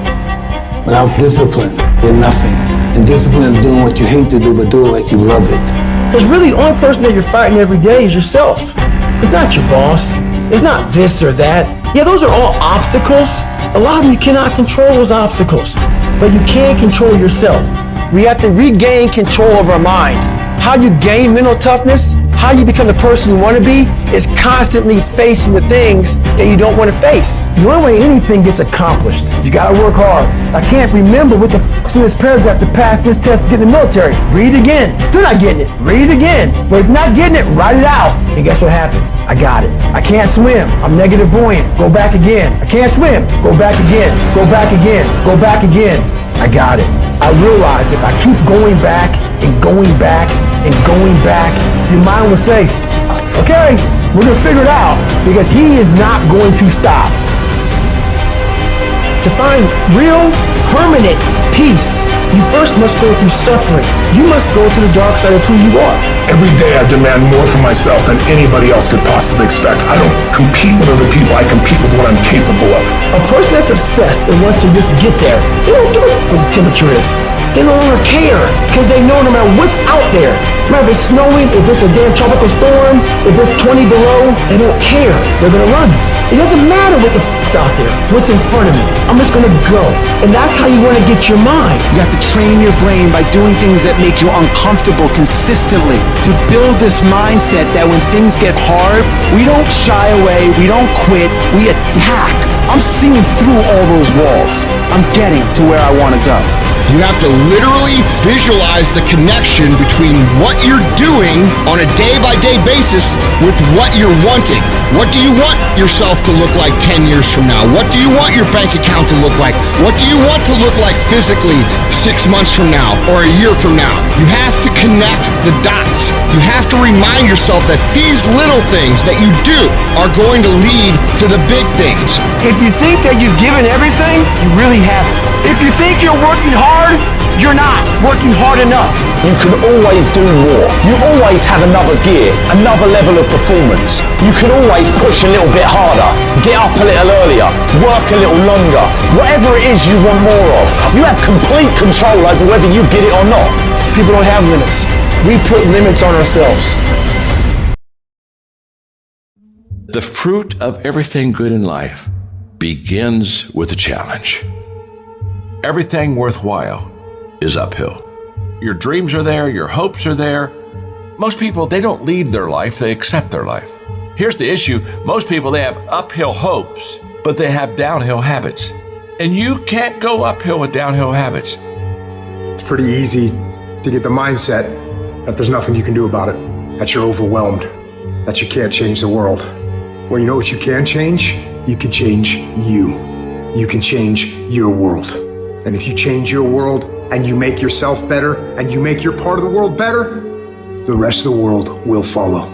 Without discipline, you're nothing. And discipline is doing what you hate to do, but do it like you love it. Because really, the only person that you're fighting every day is yourself. It's not your boss. It's not this or that. Yeah, those are all obstacles. A lot of them you cannot control those obstacles, but you can control yourself. We have to regain control of our mind. How you gain mental toughness, how you become the person you want to be, is constantly facing the things that you don't want to face. The only way anything gets accomplished, you gotta work hard. I can't remember what the f***'s in this paragraph to pass this test to get in the military. Read it again. Still not getting it. Read it again. But if you're not getting it, write it out. And guess what happened? I got it. I can't swim. I'm negative buoyant. Go back again. I can't swim. Go back again. Go back again. Go back again. I got it. I realize if I keep going back and going back and going back, your mind will say, okay, we're gonna figure it out, because he is not going to stop. To find real, permanent peace, you first must go through suffering. You must go to the dark side of who you are. Every day I demand more from myself than anybody else could possibly expect. I don't compete with other people, I compete with what I'm capable of. A person that's obsessed and wants to just get there, they don't give a f*** what the temperature is. They no longer care, because they know no matter what's out there, no matter if it's snowing, if it's a damn tropical storm, if it's 20 below, they don't care. They're gonna run. It doesn't matter what the f***'s out there, what's in front of me. I'm just gonna go. And that's how you wanna get your mind. You have to train your brain by doing things that make you uncomfortable consistently. To build this mindset that when things get hard, we don't shy away, we don't quit, we attack. I'm seeing through all those walls. I'm getting to where I wanna go. You have to literally visualize the connection between what you're doing on a day-by-day basis with what you're wanting. What do you want yourself to look like 10 years from now? What do you want your bank account to look like? What do you want to look like physically 6 months from now or a year from now? You have to connect the dots. You have to remind yourself that these little things that you do are going to lead to the big things. If you think that you've given everything, you really haven't. If you think you're working hard, you're not working hard enough. You can always do more. You always have another gear, another level of performance. You can always push a little bit harder, get up a little earlier, work a little longer. Whatever it is you want more of, you have complete control over whether you get it or not. People don't have limits. We put limits on ourselves. The fruit of everything good in life begins with a challenge. Everything worthwhile is uphill. Your dreams are there, your hopes are there. Most people, they don't lead their life, they accept their life. Here's the issue. Most people, they have uphill hopes, but they have downhill habits. And you can't go uphill with downhill habits. It's pretty easy to get the mindset that there's nothing you can do about it, that you're overwhelmed, that you can't change the world. Well, you know what you can change? You can change you. You can change your world. And if you change your world and you make yourself better and you make your part of the world better, the rest of the world will follow.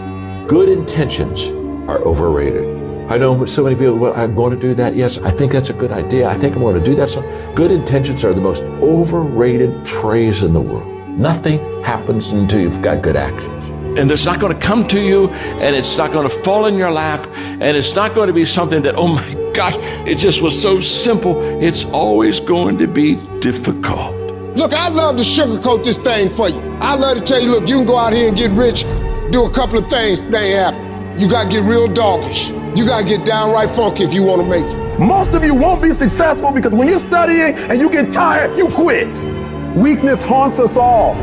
Good intentions are overrated. I know so many people, well, I'm going to do that. Yes, I think that's a good idea. I think I'm going to do that. So good intentions are the most overrated phrase in the world. Nothing happens until you've got good actions. And it's not going to come to you, and it's not going to fall in your lap, and it's not going to be something that, oh my gosh, it just was so simple. It's always going to be difficult. Look, I'd love to sugarcoat this thing for you. I'd love to tell you, look, you can go out here and get rich, do a couple of things, they ain't happen. You got to get real doggish. You got to get downright funky if you want to make it. Most of you won't be successful because when you're studying and you get tired, you quit. Weakness haunts us all.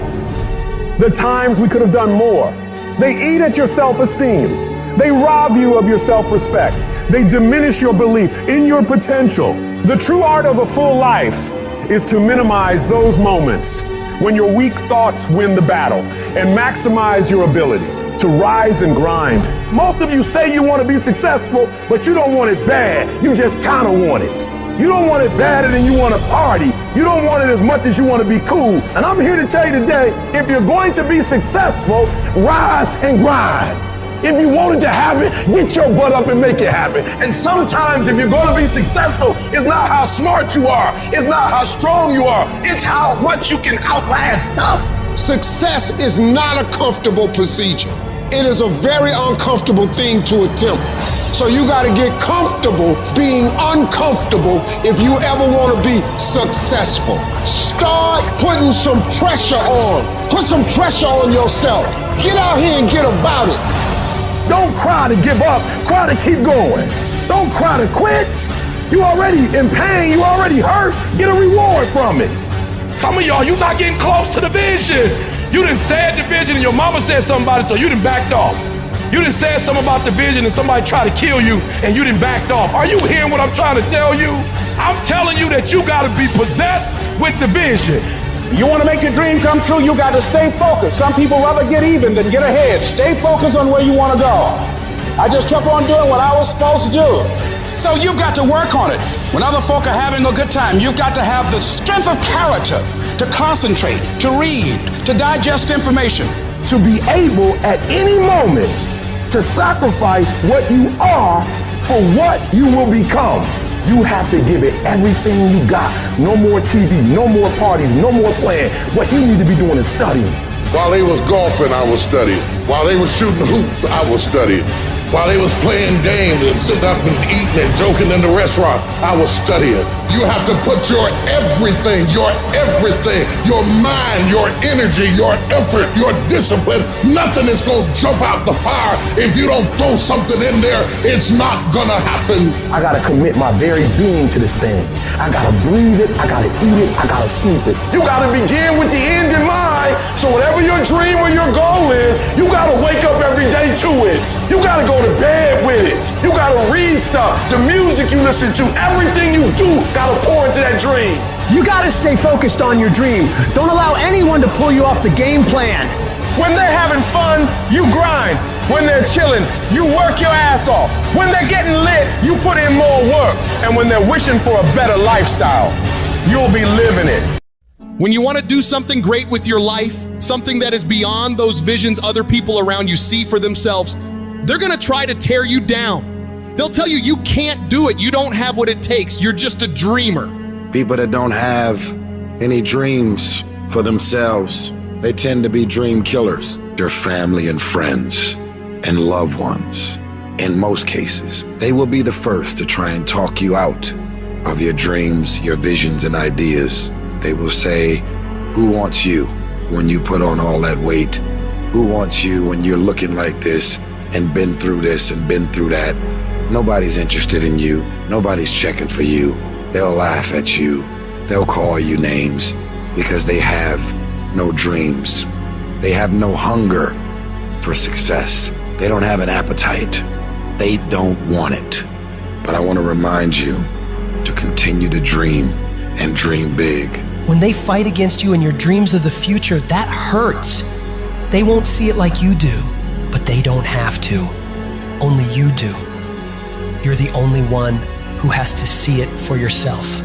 The times we could have done more. They eat at your self-esteem. They rob you of your self-respect. They diminish your belief in your potential. The true art of a full life is to minimize those moments when your weak thoughts win the battle and maximize your ability to rise and grind. Most of you say you want to be successful, but you don't want it bad. You just kind of want it. You don't want it badder than you want to party. You don't want it as much as you want to be cool. And I'm here to tell you today, if you're going to be successful, rise and grind. If you want it to happen, get your butt up and make it happen. And sometimes if you're going to be successful, it's not how smart you are. It's not how strong you are. It's how much you can outlast stuff. Success is not a comfortable procedure. It is a very uncomfortable thing to attempt. So you got to get comfortable being uncomfortable if you ever want to be successful. Start putting some pressure on. Put some pressure on yourself. Get out here and get about it. Don't cry to give up. Cry to keep going. Don't cry to quit. You already in pain. You already hurt. Get a reward from it. Some of y'all, you not getting close to the vision. You done said the vision and your mama said something about it, so you done backed off. You done said something about the vision and somebody tried to kill you and you done backed off. Are you hearing what I'm trying to tell you? I'm telling you that you gotta be possessed with the vision. You want to make your dream come true, you got to stay focused. Some people rather get even than get ahead. Stay focused on where you want to go. I just kept on doing what I was supposed to do. So you've got to work on it. When other folk are having a good time, you've got to have the strength of character to concentrate, to read, to digest information. To be able at any moment to sacrifice what you are for what you will become. You have to give it everything you got. No more TV, no more parties, no more playing. What you need to be doing is studying. While they was golfing, I was studying. While they was shooting hoops, I was studying. While they was playing games and sitting up and eating and joking in the restaurant, I was studying. You have to put your everything, your mind, your energy, your effort, your discipline. Nothing is gonna jump out the fire if you don't throw something in there. It's not gonna happen. I gotta commit my very being to this thing. I gotta breathe it, I gotta eat it, I gotta sleep it. You gotta begin with the end in mind. So whatever your dream or your goal is, you gotta wake up every day to it. You gotta go to bed with it. You gotta read stuff. The music you listen to, everything you do, gotta pour into that dream. You gotta stay focused on your dream. Don't allow anyone to pull you off the game plan. When they're having fun, you grind. When they're chilling, you work your ass off. When they're getting lit, you put in more work. And when they're wishing for a better lifestyle, you'll be living it. When you want to do something great with your life, something that is beyond those visions other people around you see for themselves, they're going to try to tear you down. They'll tell you can't do it. You don't have what it takes. You're just a dreamer. People that don't have any dreams for themselves, they tend to be dream killers. Their family and friends and loved ones. In most cases, they will be the first to try and talk you out of your dreams, your visions, and ideas. They will say, who wants you when you put on all that weight? Who wants you when you're looking like this and been through this and been through that? Nobody's interested in you. Nobody's checking for you. They'll laugh at you. They'll call you names because they have no dreams. They have no hunger for success. They don't have an appetite. They don't want it. But I want to remind you to continue to dream and dream big. When they fight against you in your dreams of the future, that hurts. They won't see it like you do, but they don't have to. Only you do. You're the only one who has to see it for yourself.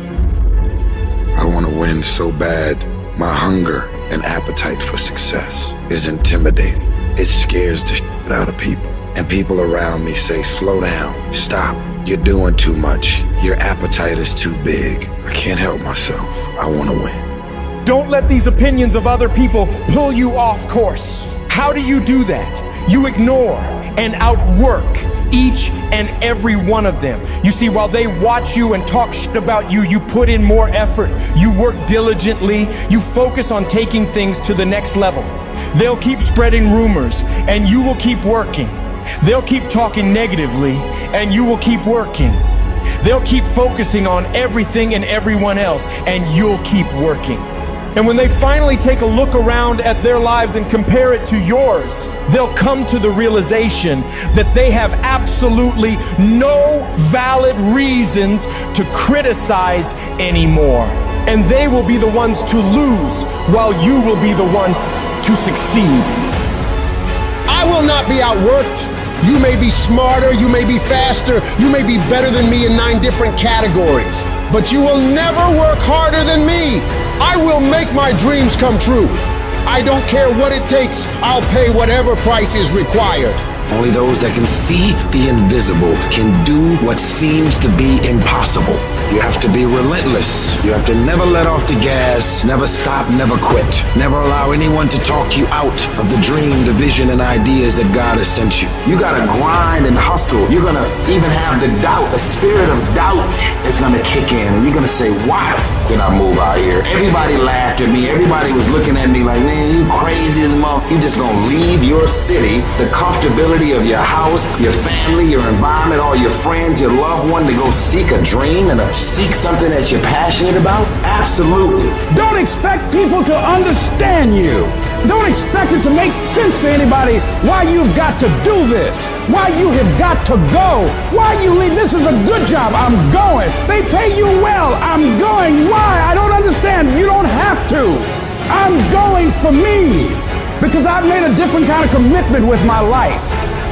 I want to win so bad. My hunger and appetite for success is intimidating. It scares the shit out of people. And people around me say, slow down, stop. You're doing too much. Your appetite is too big. I can't help myself. I want to win. Don't let these opinions of other people pull you off course. How do you do that? You ignore and outwork each and every one of them. You see, while they watch you and talk shit about you, you put in more effort. You work diligently. You focus on taking things to the next level. They'll keep spreading rumors and you will keep working. They'll keep talking negatively and you will keep working. They'll keep focusing on everything and everyone else and you'll keep working. And when they finally take a look around at their lives and compare it to yours, they'll come to the realization that they have absolutely no valid reasons to criticize anymore. And they will be the ones to lose while you will be the one to succeed. I will not be outworked. You may be smarter, you may be faster, you may be better than me in 9 different categories, but you will never work harder than me. I will make my dreams come true. I don't care what it takes. I'll pay whatever price is required. Only those that can see the invisible can do what seems to be impossible. You have to be relentless. You have to never let off the gas, never stop, never quit. Never allow anyone to talk you out of the dream, the vision, and ideas that God has sent you. You gotta grind and hustle. You're gonna even have the doubt, the spirit of doubt is gonna kick in, and you're gonna say, why did I move out here? Everybody laughed at me. Everybody was looking at me like, man, you crazy as a mother. You just gonna leave your city, the comfortability of your house, your family, your environment, all your friends, your loved one, to go seek a dream and seek something that you're passionate about? Absolutely. Don't expect people to understand you. Don't expect it to make sense to anybody why you've got to do this, why you have got to go, why you leave. This is a good job. I'm going. They pay you well. I'm going. Why? I don't understand. You don't have to. I'm going for me because I've made a different kind of commitment with my life.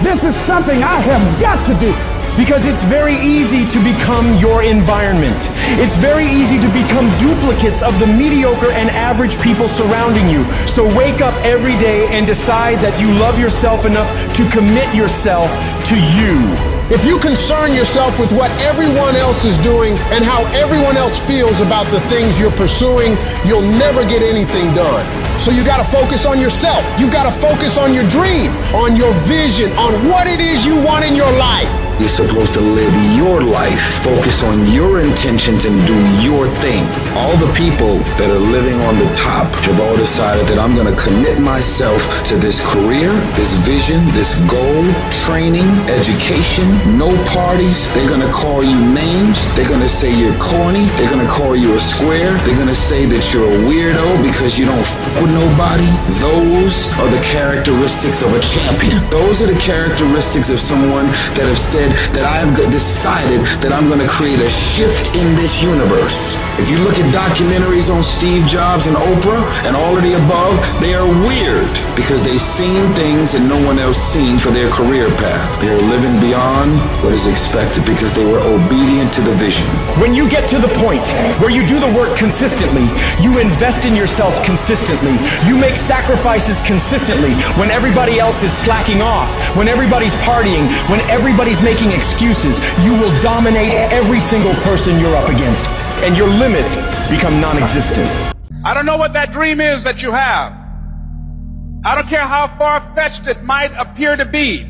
This is something I have got to do. Because it's very easy to become your environment. It's very easy to become duplicates of the mediocre and average people surrounding you. So wake up every day and decide that you love yourself enough to commit yourself to you. If you concern yourself with what everyone else is doing and how everyone else feels about the things you're pursuing, you'll never get anything done. So you gotta focus on yourself. You've gotta focus on your dream, on your vision, on what it is you want in your life. You're supposed to live your life, focus on your intentions, and do your thing. All the people that are living on the top have all decided that I'm gonna commit myself to this career, this vision, this goal, training, education, no parties. They're gonna call you names. They're gonna say you're corny. They're gonna call you a square. They're gonna say that you're a weirdo because you don't f with nobody. Those are the characteristics of a champion. Those are the characteristics of someone that have said that I have decided that I'm going to create a shift in this universe. If you look at documentaries on Steve Jobs and Oprah and all of the above, they are weird because they've seen things that no one else seen for their career path. They are living beyond what is expected because they were obedient to the vision. When you get to the point where you do the work consistently, you invest in yourself consistently, you make sacrifices consistently when everybody else is slacking off, when everybody's partying, when everybody's making excuses, you will dominate every single person you're up against, and your limits become non-existent. I don't know what that dream is that you have. I don't care how far-fetched it might appear to be.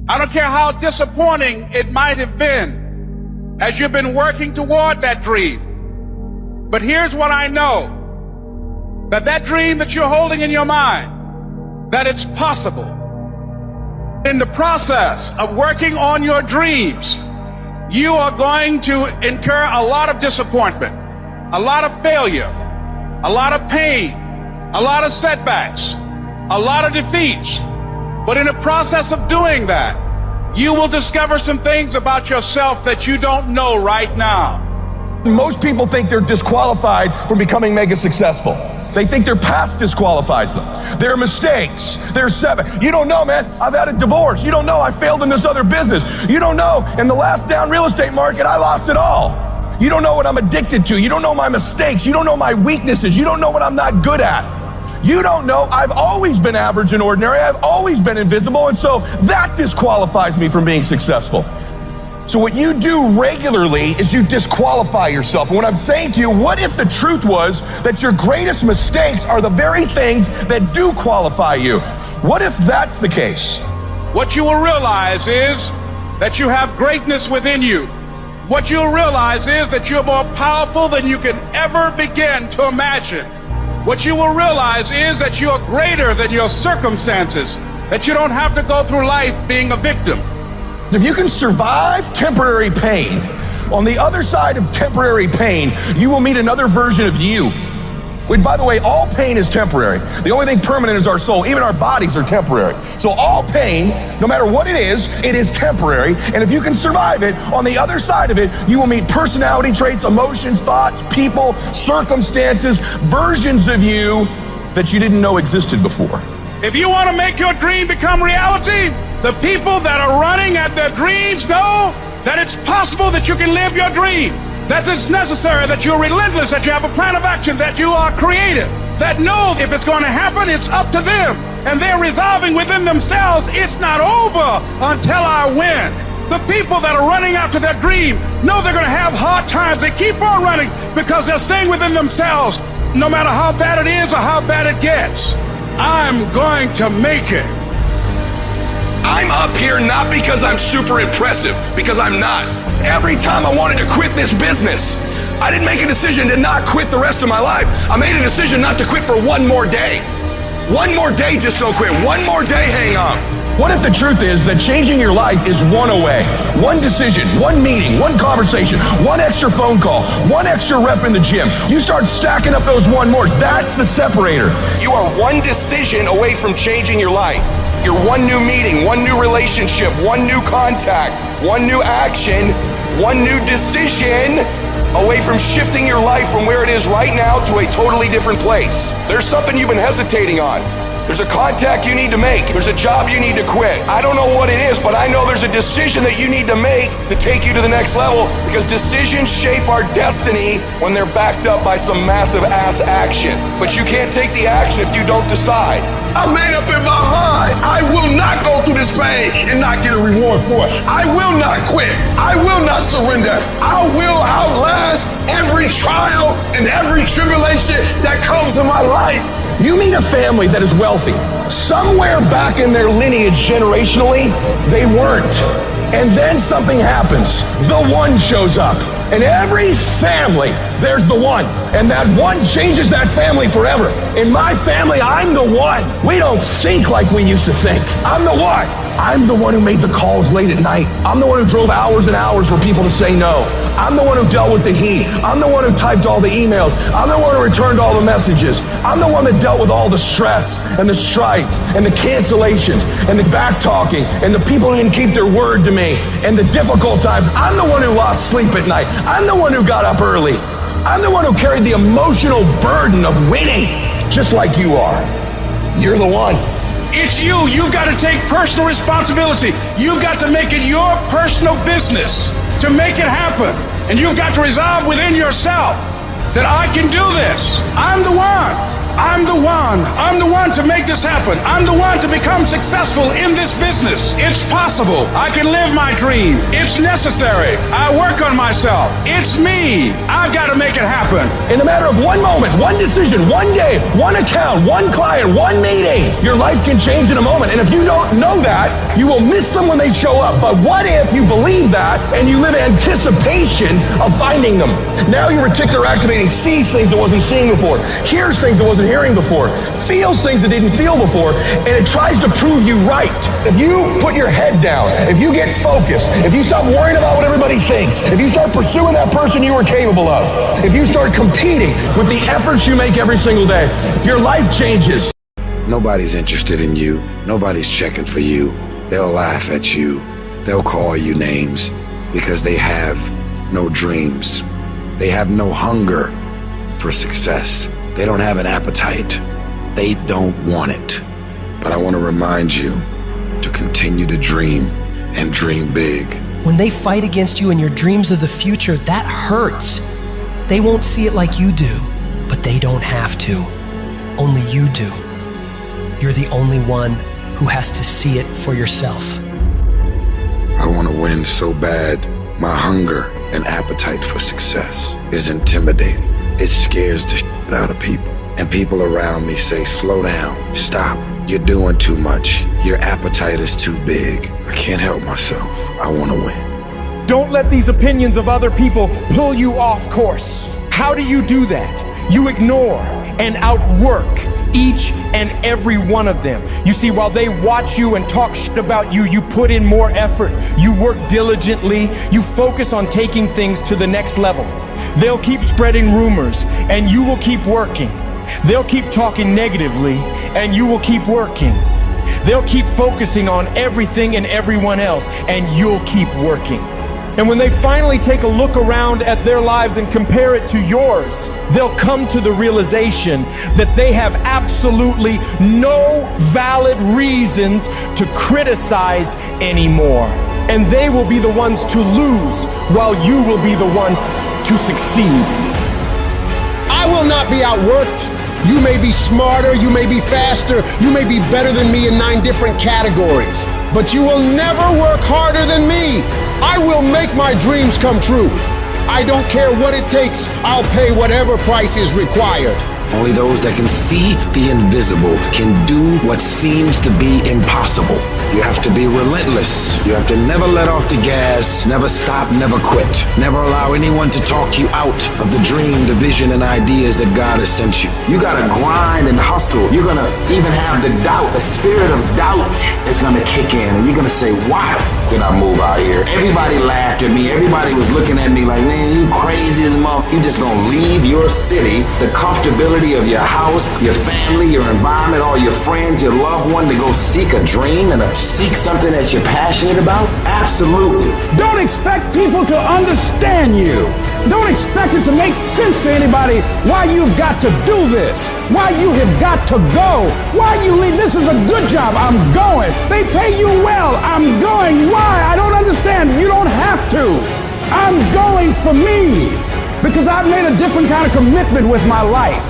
I don't care how disappointing it might have been as you've been working toward that dream. But here's what I know, that dream that you're holding in your mind, that it's possible. In the process of working on your dreams, you are going to incur a lot of disappointment, a lot of failure, a lot of pain, a lot of setbacks, a lot of defeats. But in the process of doing that, you will discover some things about yourself that you don't know right now. Most people think they're disqualified from becoming mega successful. They think their past disqualifies them. Their mistakes, their setbacks. You don't know, man. I've had a divorce. You don't know. I failed in this other business. You don't know. In the last down real estate market, I lost it all. You don't know what I'm addicted to. You don't know my mistakes. You don't know my weaknesses. You don't know what I'm not good at. You don't know. I've always been average and ordinary. I've always been invisible. And so that disqualifies me from being successful. So what you do regularly is you disqualify yourself. And what I'm saying to you, what if the truth was that your greatest mistakes are the very things that do qualify you? What if that's the case? What you will realize is that you have greatness within you. What you'll realize is that you're more powerful than you can ever begin to imagine. What you will realize is that you're greater than your circumstances, that you don't have to go through life being a victim. If you can survive temporary pain, on the other side of temporary pain, you will meet another version of you. Which, by the way, all pain is temporary. The only thing permanent is our soul. Even our bodies are temporary. So all pain, no matter what it is temporary. And if you can survive it, on the other side of it, you will meet personality traits, emotions, thoughts, people, circumstances, versions of you that you didn't know existed before. If you want to make your dream become reality, the people that are running at their dreams know that it's possible that you can live your dream, that it's necessary, that you're relentless, that you have a plan of action, that you are creative, that know if it's going to happen, it's up to them. And they're resolving within themselves, it's not over until I win. The people that are running after their dream know they're going to have hard times. They keep on running because they're saying within themselves, no matter how bad it is or how bad it gets, I'm going to make it. I'm up here not because I'm super impressive, because I'm not. Every time I wanted to quit this business, I didn't make a decision to not quit the rest of my life. I made a decision not to quit for one more day. One more day, just don't quit. One more day, hang on. What if the truth is that changing your life is one away? One decision, one meeting, one conversation, one extra phone call, one extra rep in the gym. You start stacking up those one mores. That's the separator. You are one decision away from changing your life. You're one new meeting, one new relationship, one new contact, one new action, one new decision away from shifting your life from where it is right now to a totally different place. There's something you've been hesitating on. There's a contact you need to make. There's a job you need to quit. I don't know what it is, but I know there's a decision that you need to make to take you to the next level, because decisions shape our destiny when they're backed up by some massive ass action. But you can't take the action if you don't decide. I made up in my mind. I will not go through this pain and not get a reward for it. I will not quit. I will not surrender. I will outlast every trial and every tribulation that comes in my life. You meet a family that is wealthy. Somewhere back in their lineage generationally, they weren't. And then something happens. The one shows up. In every family, there's the one. And that one changes that family forever. In my family, I'm the one. We don't think like we used to think. I'm the one. I'm the one who made the calls late at night. I'm the one who drove hours and hours for people to say no. I'm the one who dealt with the heat. I'm the one who typed all the emails. I'm the one who returned all the messages. I'm the one that dealt with all the stress and the strife and the cancellations and the back talking and the people who didn't keep their word to me and the difficult times. I'm the one who lost sleep at night. I'm the one who got up early. I'm the one who carried the emotional burden of winning, just like you are. You're the one. It's you. You've got to take personal responsibility. You've got to make it your personal business to make it happen. And you've got to resolve within yourself that I can do this. I'm the one. I'm the one. I'm the one to make this happen. I'm the one to become successful in this business. It's possible. I can live my dream. It's necessary. I work on myself. It's me. I've got to make it happen. In a matter of one moment, one decision, one day, one account, one client, one meeting, your life can change in a moment. And if you don't know that, you will miss them when they show up. But what if you believe that and you live in anticipation of finding them? Now your reticular activating sees things it wasn't seeing before, hears things it wasn't hearing before, feels things it didn't feel before, and it tries to prove you right. If you put your head down, if you get focused, if you stop worrying about what everybody thinks, if you start pursuing that person you were capable of, if you start competing with the efforts you make every single day, your life changes. Nobody's interested in you. Nobody's checking for you. They'll laugh at you. They'll call you names because they have no dreams. They have no hunger for success. They don't have an appetite. They don't want it. But I want to remind you to continue to dream and dream big. When they fight against you in your dreams of the future, that hurts. They won't see it like you do, but they don't have to. Only you do. You're the only one who has to see it for yourself. I want to win so bad My hunger and appetite for success is intimidating. It scares the shit out of people. And people around me say, slow down, stop. You're doing too much. Your appetite is too big. I can't help myself. I want to win. Don't let these opinions of other people pull you off course. How do you do that? You ignore and outwork each and every one of them. You see, while they watch you and talk shit about you, you put in more effort. You work diligently. You focus on taking things to the next level. They'll keep spreading rumors and you will keep working. They'll keep talking negatively and you will keep working. They'll keep focusing on everything and everyone else and you'll keep working. And when they finally take a look around at their lives and compare it to yours, they'll come to the realization that they have absolutely no valid reasons to criticize anymore. And they will be the ones to lose while you will be the one to succeed. I will not be outworked. You may be smarter, you may be faster, you may be better than me in 9 different categories, but you will never work harder than me. I will make my dreams come true. I don't care what it takes. I'll pay whatever price is required. Only those that can see the invisible can do what seems to be impossible. You have to be relentless. You have to never let off the gas, never stop, never quit. Never allow anyone to talk you out of the dream, the vision, and ideas that God has sent you. You gotta grind and hustle. You're gonna even have the doubt, the spirit of doubt is gonna kick in, and you're gonna say, why did I move out here? Everybody laughed at me. Everybody was looking at me like, man, you crazy as a mother. You just gonna leave your city, the comfortability of your house, your family, your environment, all your friends, your loved one, to go seek a dream and seek something that you're passionate about? Absolutely. Don't expect people to understand you. Don't expect it to make sense to anybody why you've got to do this, why you have got to go, why you leave. This is a good job. I'm going. They pay you well. I'm going. Why? I don't understand. You don't have to. I'm going for me because I've made a different kind of commitment with my life.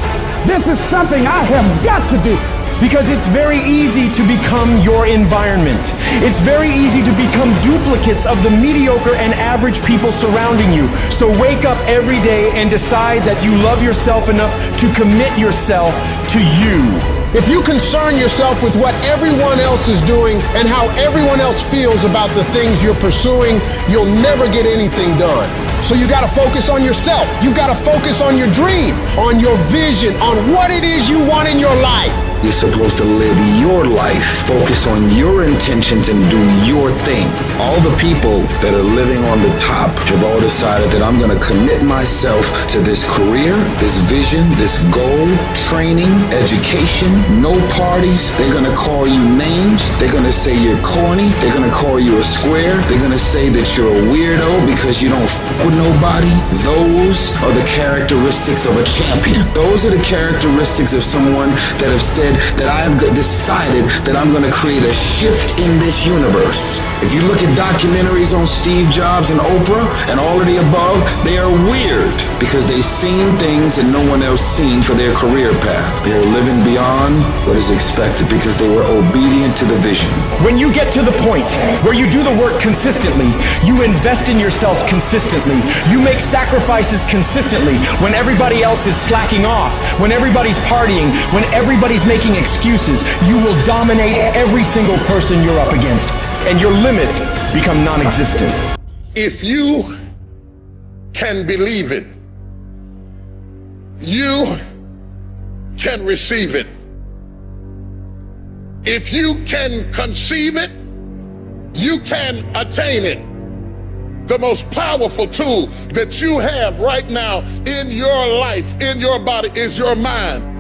This is something I have got to do. Because it's very easy to become your environment. It's very easy to become duplicates of the mediocre and average people surrounding you. So wake up every day and decide that you love yourself enough to commit yourself to you. If you concern yourself with what everyone else is doing and how everyone else feels about the things you're pursuing, you'll never get anything done. So you gotta focus on yourself. You've gotta focus on your dream, on your vision, on what it is you want in your life. You're supposed to live your life, focus on your intentions, and do your thing. All the people that are living on the top have all decided that I'm gonna commit myself to this career, this vision, this goal, training, education, no parties. They're gonna call you names. They're gonna say you're corny. They're gonna call you a square. They're gonna say that you're a weirdo because you don't f with nobody. Those are the characteristics of a champion. Those are the characteristics of someone that have said that I have decided that I'm going to create a shift in this universe. If you look at documentaries on Steve Jobs and Oprah and all of the above, they are weird because they've seen things that no one else seen for their career path. They are living beyond what is expected because they were obedient to the vision. When you get to the point where you do the work consistently, you invest in yourself consistently, you make sacrifices consistently when everybody else is slacking off, when everybody's partying, when everybody's making excuses, you will dominate every single person you're up against, and your limits become non-existent. If you can believe it, you can receive it. If you can conceive it, you can attain it. The most powerful tool that you have right now in your life, in your body, is your mind.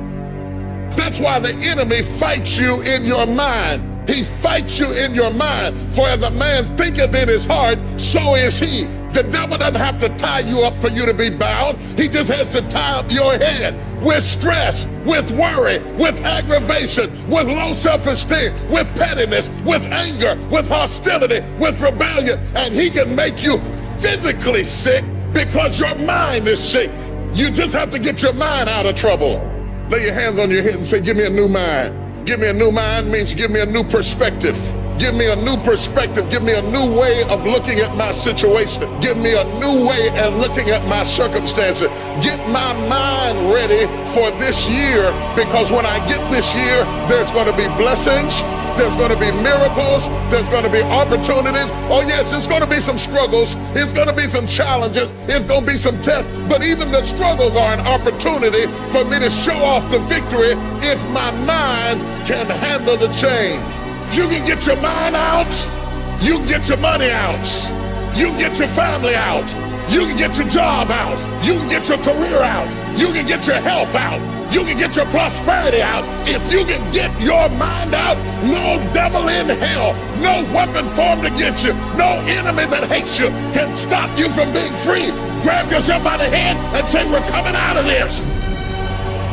That's why the enemy fights you in your mind. He fights you in your mind. For as a man thinketh in his heart, so is he. The devil doesn't have to tie you up for you to be bound. He just has to tie up your head with stress, with worry, with aggravation, with low self-esteem, with pettiness, with anger, with hostility, with rebellion. And he can make you physically sick because your mind is sick. You just have to get your mind out of trouble. Lay your hands on your head and say, give me a new mind. Give me a new mind means give me a new perspective. Give me a new perspective. Give me a new way of looking at my situation. Give me a new way of looking at my circumstances. Get my mind ready for this year, because when I get this year, there's going to be blessings. There's going to be miracles. There's going to be opportunities. Oh yes, it's going to be some struggles. It's going to be some challenges. It's going to be some tests. But even the struggles are an opportunity for me to show off the victory if my mind can handle the change. If you can get your mind out, you can get your money out. You can get your family out. You can get your job out. You can get your career out. You can get your health out. You can get your prosperity out. If you can get your mind out, no devil in hell, no weapon formed against you, no enemy that hates you can stop you from being free. Grab yourself by the head and say, we're coming out of this.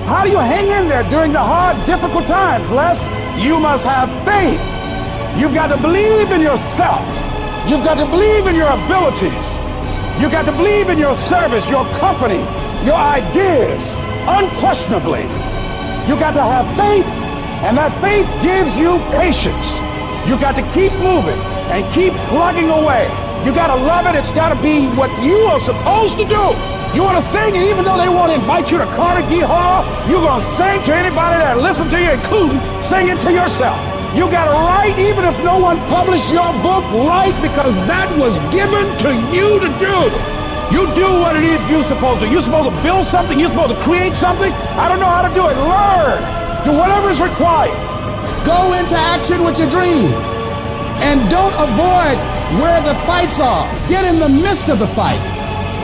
How do you hang in there during the hard, difficult times, Les? You must have faith. You've got to believe in yourself. You've got to believe in your abilities. You've got to believe in your service, your company, your ideas, unquestionably. You've got to have faith, and that faith gives you patience. You've got to keep moving and keep plugging away. You've got to love it. It's got to be what you are supposed to do. You want to sing, and even though they won't invite you to Carnegie Hall, you're going to sing to anybody that listens to you, including singing to yourself. You got to write, even if no one published your book, write, because that was given to you to do. You do what it is you're supposed to. You're supposed to build something. You're supposed to create something. I don't know how to do it. Learn. Do whatever is required. Go into action with your dream. And don't avoid where the fights are. Get in the midst of the fight.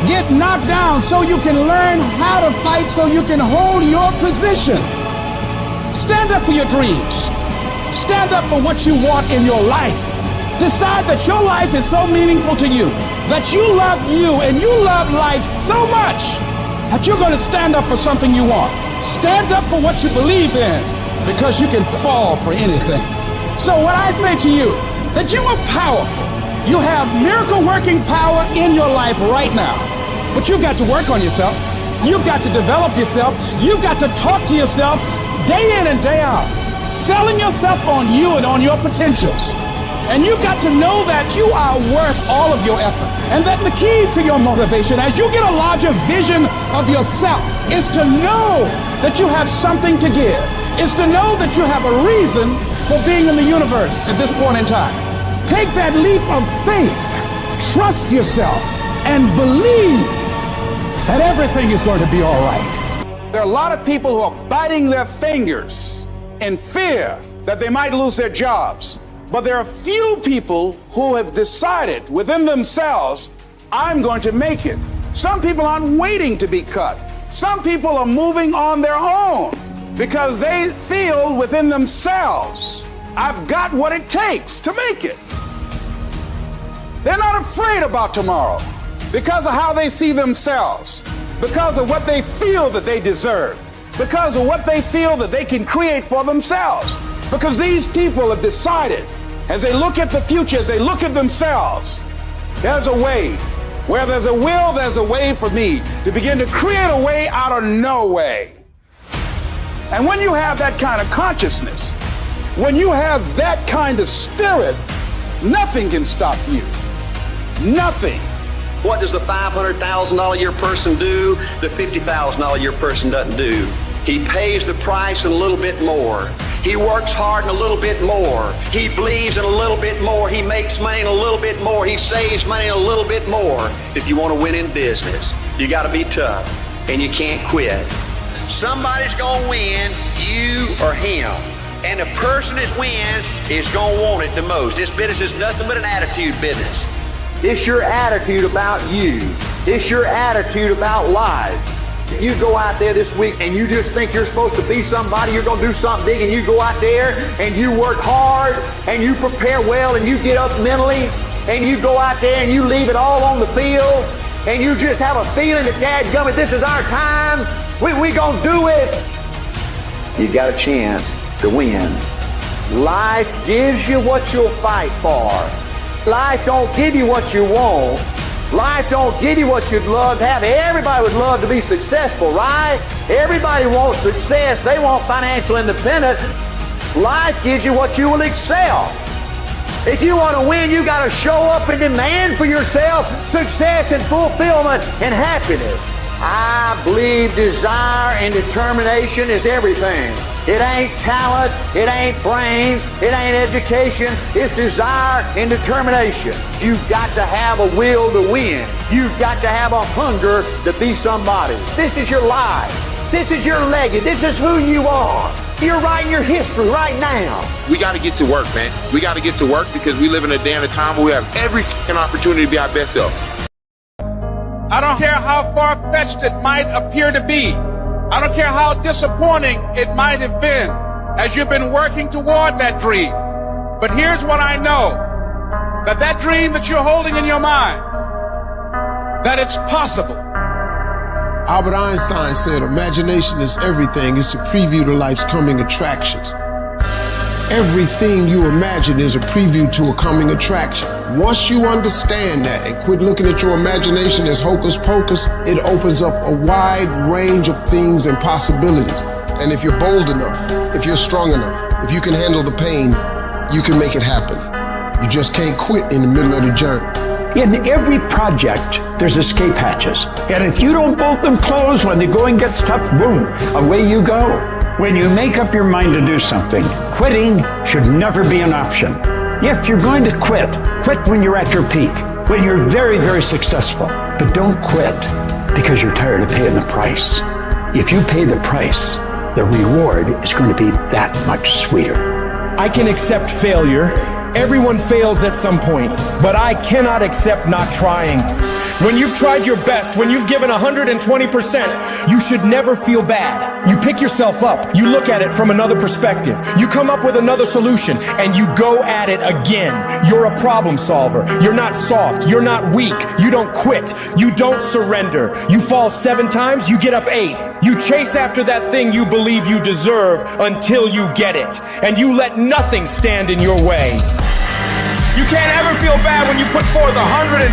Get knocked down so you can learn how to fight, so you can hold your position. Stand up for your dreams. Stand up for what you want in your life. Decide that your life is so meaningful to you, that you love you and you love life so much that you're going to stand up for something you want. Stand up for what you believe in, because you can fall for anything. So what I say to you, that you are powerful. You have miracle working power in your life right now. But you've got to work on yourself. You've got to develop yourself. You've got to talk to yourself day in and day out, selling yourself on you and on your potentials. And you've got to know that you are worth all of your effort. And that the key to your motivation, as you get a larger vision of yourself, is to know that you have something to give. Is to know that you have a reason for being in the universe at this point in time. Take that leap of faith, trust yourself, and believe that everything is going to be all right. There are a lot of people who are biting their fingers in fear that they might lose their jobs. But there are few people who have decided within themselves, I'm going to make it. Some people aren't waiting to be cut. Some people are moving on their own because they feel within themselves, I've got what it takes to make it. They're not afraid about tomorrow because of how they see themselves, because of what they feel that they deserve, because of what they feel that they can create for themselves. Because these people have decided, as they look at the future, as they look at themselves, there's a way. Where there's a will, there's a way for me to begin to create a way out of no way. And when you have that kind of consciousness, when you have that kind of spirit, nothing can stop you. Nothing. What does the $500,000 a year person do? The $50,000 a year person doesn't do. He pays the price and a little bit more. He works hard and a little bit more. He believes in a little bit more. He makes money and a little bit more. He saves money and a little bit more. If you want to win in business, you got to be tough and you can't quit. Somebody's going to win, you or him. And the person that wins is going to want it the most. This business is nothing but an attitude business. It's your attitude about you. It's your attitude about life. You go out there this week and you just think you're supposed to be somebody, you're going to do something big, and you go out there and you work hard and you prepare well and you get up mentally and you go out there and you leave it all on the field and you just have a feeling that dadgummit, this is our time, we going to do it. You got a chance to win. Life gives you what you'll fight for. Life don't give you what you want. Life don't give you what you'd love to have. Everybody would love to be successful, right? Everybody wants success. They want financial independence. Life gives you what you will excel. If you want to win, you got to show up and demand for yourself success and fulfillment and happiness. I believe desire and determination is everything. It ain't talent, it ain't brains, it ain't education, it's desire and determination. You've got to have a will to win. You've got to have a hunger to be somebody. This is your life. This is your legacy. This is who you are. You're writing your history right now. We got to get to work, man. We got to get to work because we live in a day and a time where we have every opportunity to be our best self. I don't care how far-fetched it might appear to be. I don't care how disappointing it might have been as you've been working toward that dream. But here's what I know, that dream that you're holding in your mind, that it's possible. Albert Einstein said, imagination is everything. It's a preview to life's coming attractions. Everything you imagine is a preview to a coming attraction. Once you understand that and quit looking at your imagination as hocus pocus, it opens up a wide range of things and possibilities. And if you're bold enough, if you're strong enough, if you can handle the pain, you can make it happen. You just can't quit in the middle of the journey. In every project, there's escape hatches. And if you don't bolt them closed when the going gets tough, boom, away you go. When you make up your mind to do something, quitting should never be an option. If you're going to quit, quit when you're at your peak, when you're very, very successful. But don't quit because you're tired of paying the price. If you pay the price, the reward is going to be that much sweeter. I can accept failure. Everyone fails at some point, but I cannot accept not trying. When you've tried your best, when you've given 120%, you should never feel bad. You pick yourself up, you look at it from another perspective, you come up with another solution, and you go at it again. You're a problem solver. You're not soft. You're not weak. You don't quit. You don't surrender. You fall 7 times, you get up 8. You chase after that thing you believe you deserve until you get it, and you let nothing stand in your way. You can't ever feel bad when you put forth 120%.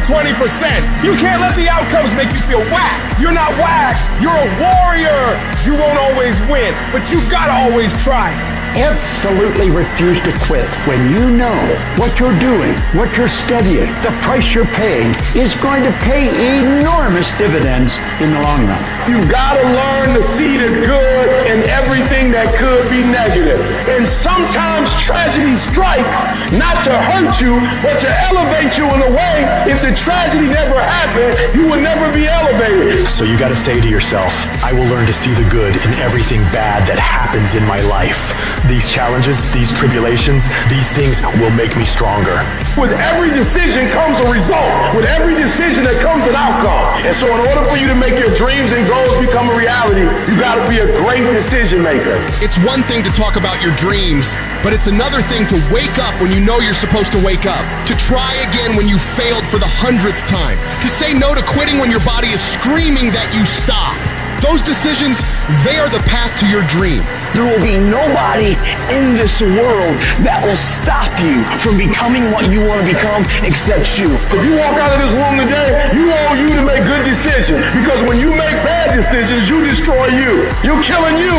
You can't let the outcomes make you feel whack. You're not whack. You're a warrior. You won't always win, but you gotta always try. Absolutely refuse to quit when you know what you're doing, what you're studying, the price you're paying is going to pay enormous dividends in the long run. You gotta learn to see the good in everything that could be negative. And sometimes tragedies strike not to hurt you, but to elevate you in a way. If the tragedy never happened, you would never be elevated. So you gotta say to yourself, I will learn to see the good in everything bad that happens in my life. These challenges, these tribulations, these things will make me stronger. With every decision comes a result. With every decision there comes an outcome. And so in order for you to make your dreams and goals become a reality, you gotta be a great decision maker. It's one thing to talk about your dreams, but it's another thing to wake up when you know you're supposed to wake up, to try again when you failed for the 100th time, to say no to quitting when your body is screaming that you stop. Those decisions, they are the path to your dream. There will be nobody in this world that will stop you from becoming what you want to become except you. If you walk out of this room today, you want you to make good decisions. Because when you make bad decisions, you destroy you. You're killing you.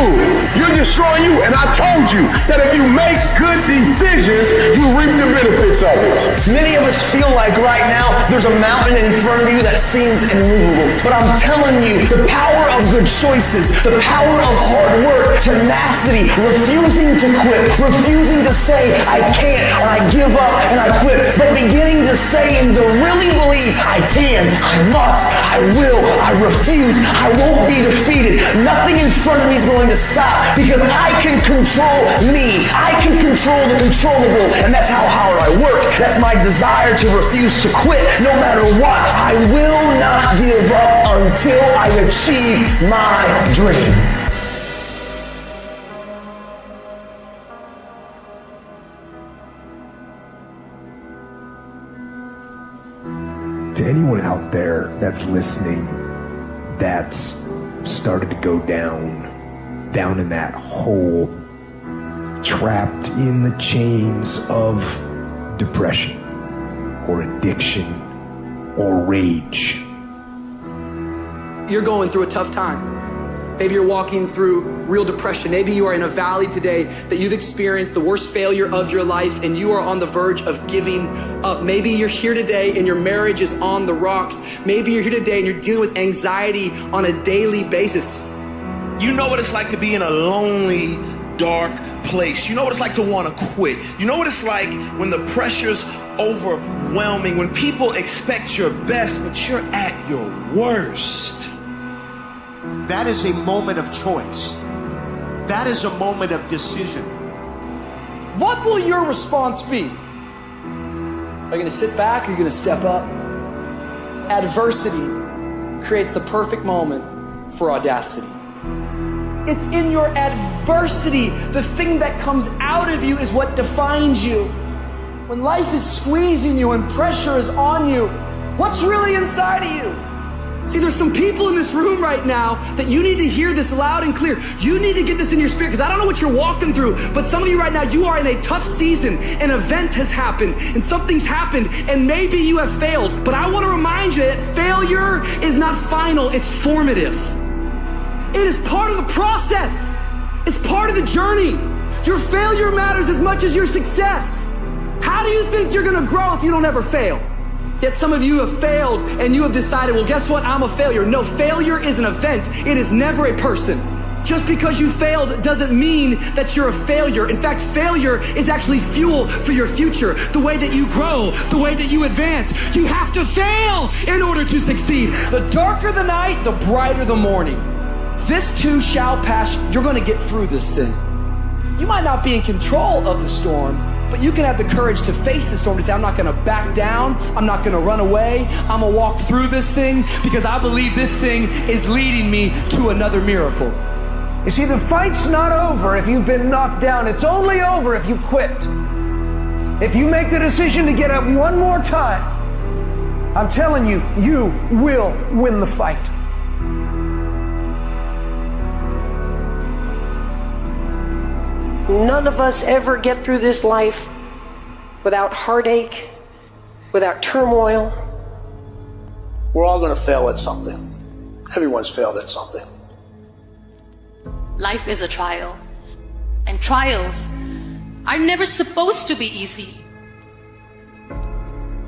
You're destroying you. And I told you that if you make good decisions, you reap the benefits of it. Many of us feel like right now there's a mountain in front of you that seems immovable. But I'm telling you, the power of good choices, the power of hard work, tenacity, refusing to quit, refusing to say I can't and I give up and I quit, but beginning to say and to really believe I can, I must, I will, I refuse, I won't be defeated. Nothing in front of me is going to stop because I can control me. I can control the controllable, and that's how hard I work. That's my desire to refuse to quit no matter what. I will not give up until I achieve my dream. To anyone out there that's listening, that's started to go down in that hole, trapped in the chains of depression or addiction or rage. You're going through a tough time. Maybe you're walking through real depression. Maybe you are in a valley today that you've experienced the worst failure of your life and you are on the verge of giving up. Maybe you're here today and your marriage is on the rocks. Maybe you're here today and you're dealing with anxiety on a daily basis. You know what it's like to be in a lonely, dark place. You know what it's like to want to quit. You know what it's like when the pressure's overwhelming, when people expect your best, but you're at your worst. That is a moment of choice. That is a moment of decision. What will your response be? Are you going to sit back or are you going to step up? Adversity creates the perfect moment for audacity. It's in your adversity. The thing that comes out of you is what defines you. When life is squeezing you and pressure is on you, what's really inside of you? See, there's some people in this room right now that you need to hear this loud and clear. You need to get this in your spirit, because I don't know what you're walking through, but some of you right now, you are in a tough season. An event has happened and something's happened and maybe you have failed. But I want to remind you that failure is not final, it's formative. It is part of the process. It's part of the journey. Your failure matters as much as your success. How do you think you're going to grow if you don't ever fail? Yet some of you have failed and you have decided, well, guess what? I'm a failure. No, failure is an event. It is never a person. Just because you failed doesn't mean that you're a failure. In fact, failure is actually fuel for your future. The way that you grow, the way that you advance. You have to fail in order to succeed. The darker the night, the brighter the morning. This too shall pass. You're going to get through this thing. You might not be in control of the storm, but you can have the courage to face the storm, to say, I'm not going to back down. I'm not going to run away. I'm going to walk through this thing because I believe this thing is leading me to another miracle. You see, the fight's not over if you've been knocked down. It's only over if you quit. If you make the decision to get up one more time, I'm telling you, you will win the fight. None of us ever get through this life without heartache, without turmoil. We're all going to fail at something. Everyone's failed at something. Life is a trial, and trials are never supposed to be easy.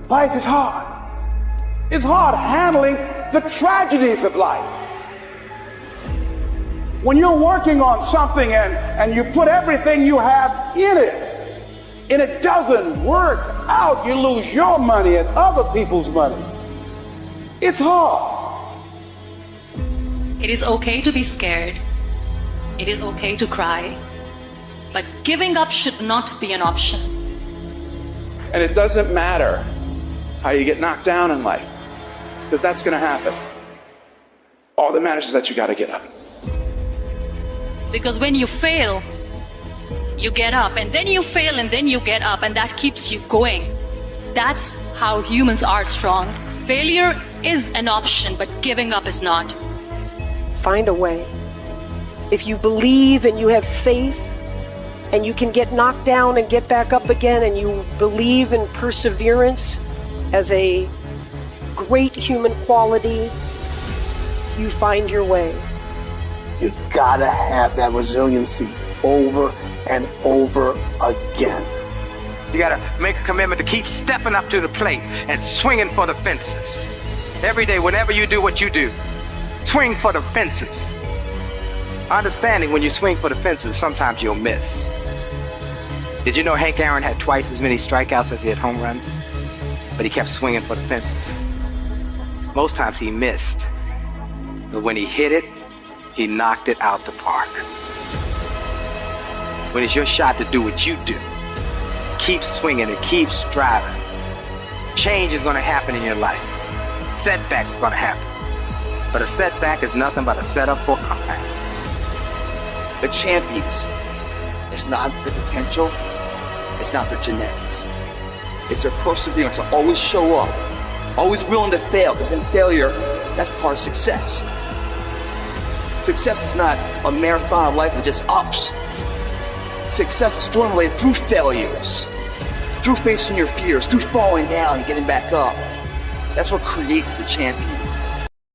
Life is hard. It's hard handling the tragedies of life. When you're working on something and you put everything you have in it, and it doesn't work out, you lose your money and other people's money. It's hard. It is okay to be scared. It is okay to cry. But giving up should not be an option. And it doesn't matter how you get knocked down in life, because that's going to happen. All that matters is that you got to get up. Because when you fail, you get up, and then you fail, and then you get up, and that keeps you going. That's how humans are strong. Failure is an option, but giving up is not. Find a way. If you believe and you have faith, and you can get knocked down and get back up again, and you believe in perseverance as a great human quality, you find your way. You gotta have that resiliency over and over again. You gotta make a commitment to keep stepping up to the plate and swinging for the fences. Every day, whenever you do what you do, swing for the fences. Understanding when you swing for the fences, sometimes you'll miss. Did you know Hank Aaron had twice as many strikeouts as he had home runs? But he kept swinging for the fences. Most times he missed. But when he hit it, he knocked it out the park. When it's your shot to do what you do, keep swinging and keep striving. Change is going to happen in your life. Setbacks are going to happen. But a setback is nothing but a setup for comeback. The champions, it's not their potential, it's not their genetics. It's their perseverance to always show up, always willing to fail, because in failure, that's part of success. Success is not a marathon of life with just ups. Success is formulated through failures, through facing your fears, through falling down and getting back up. That's what creates the champion.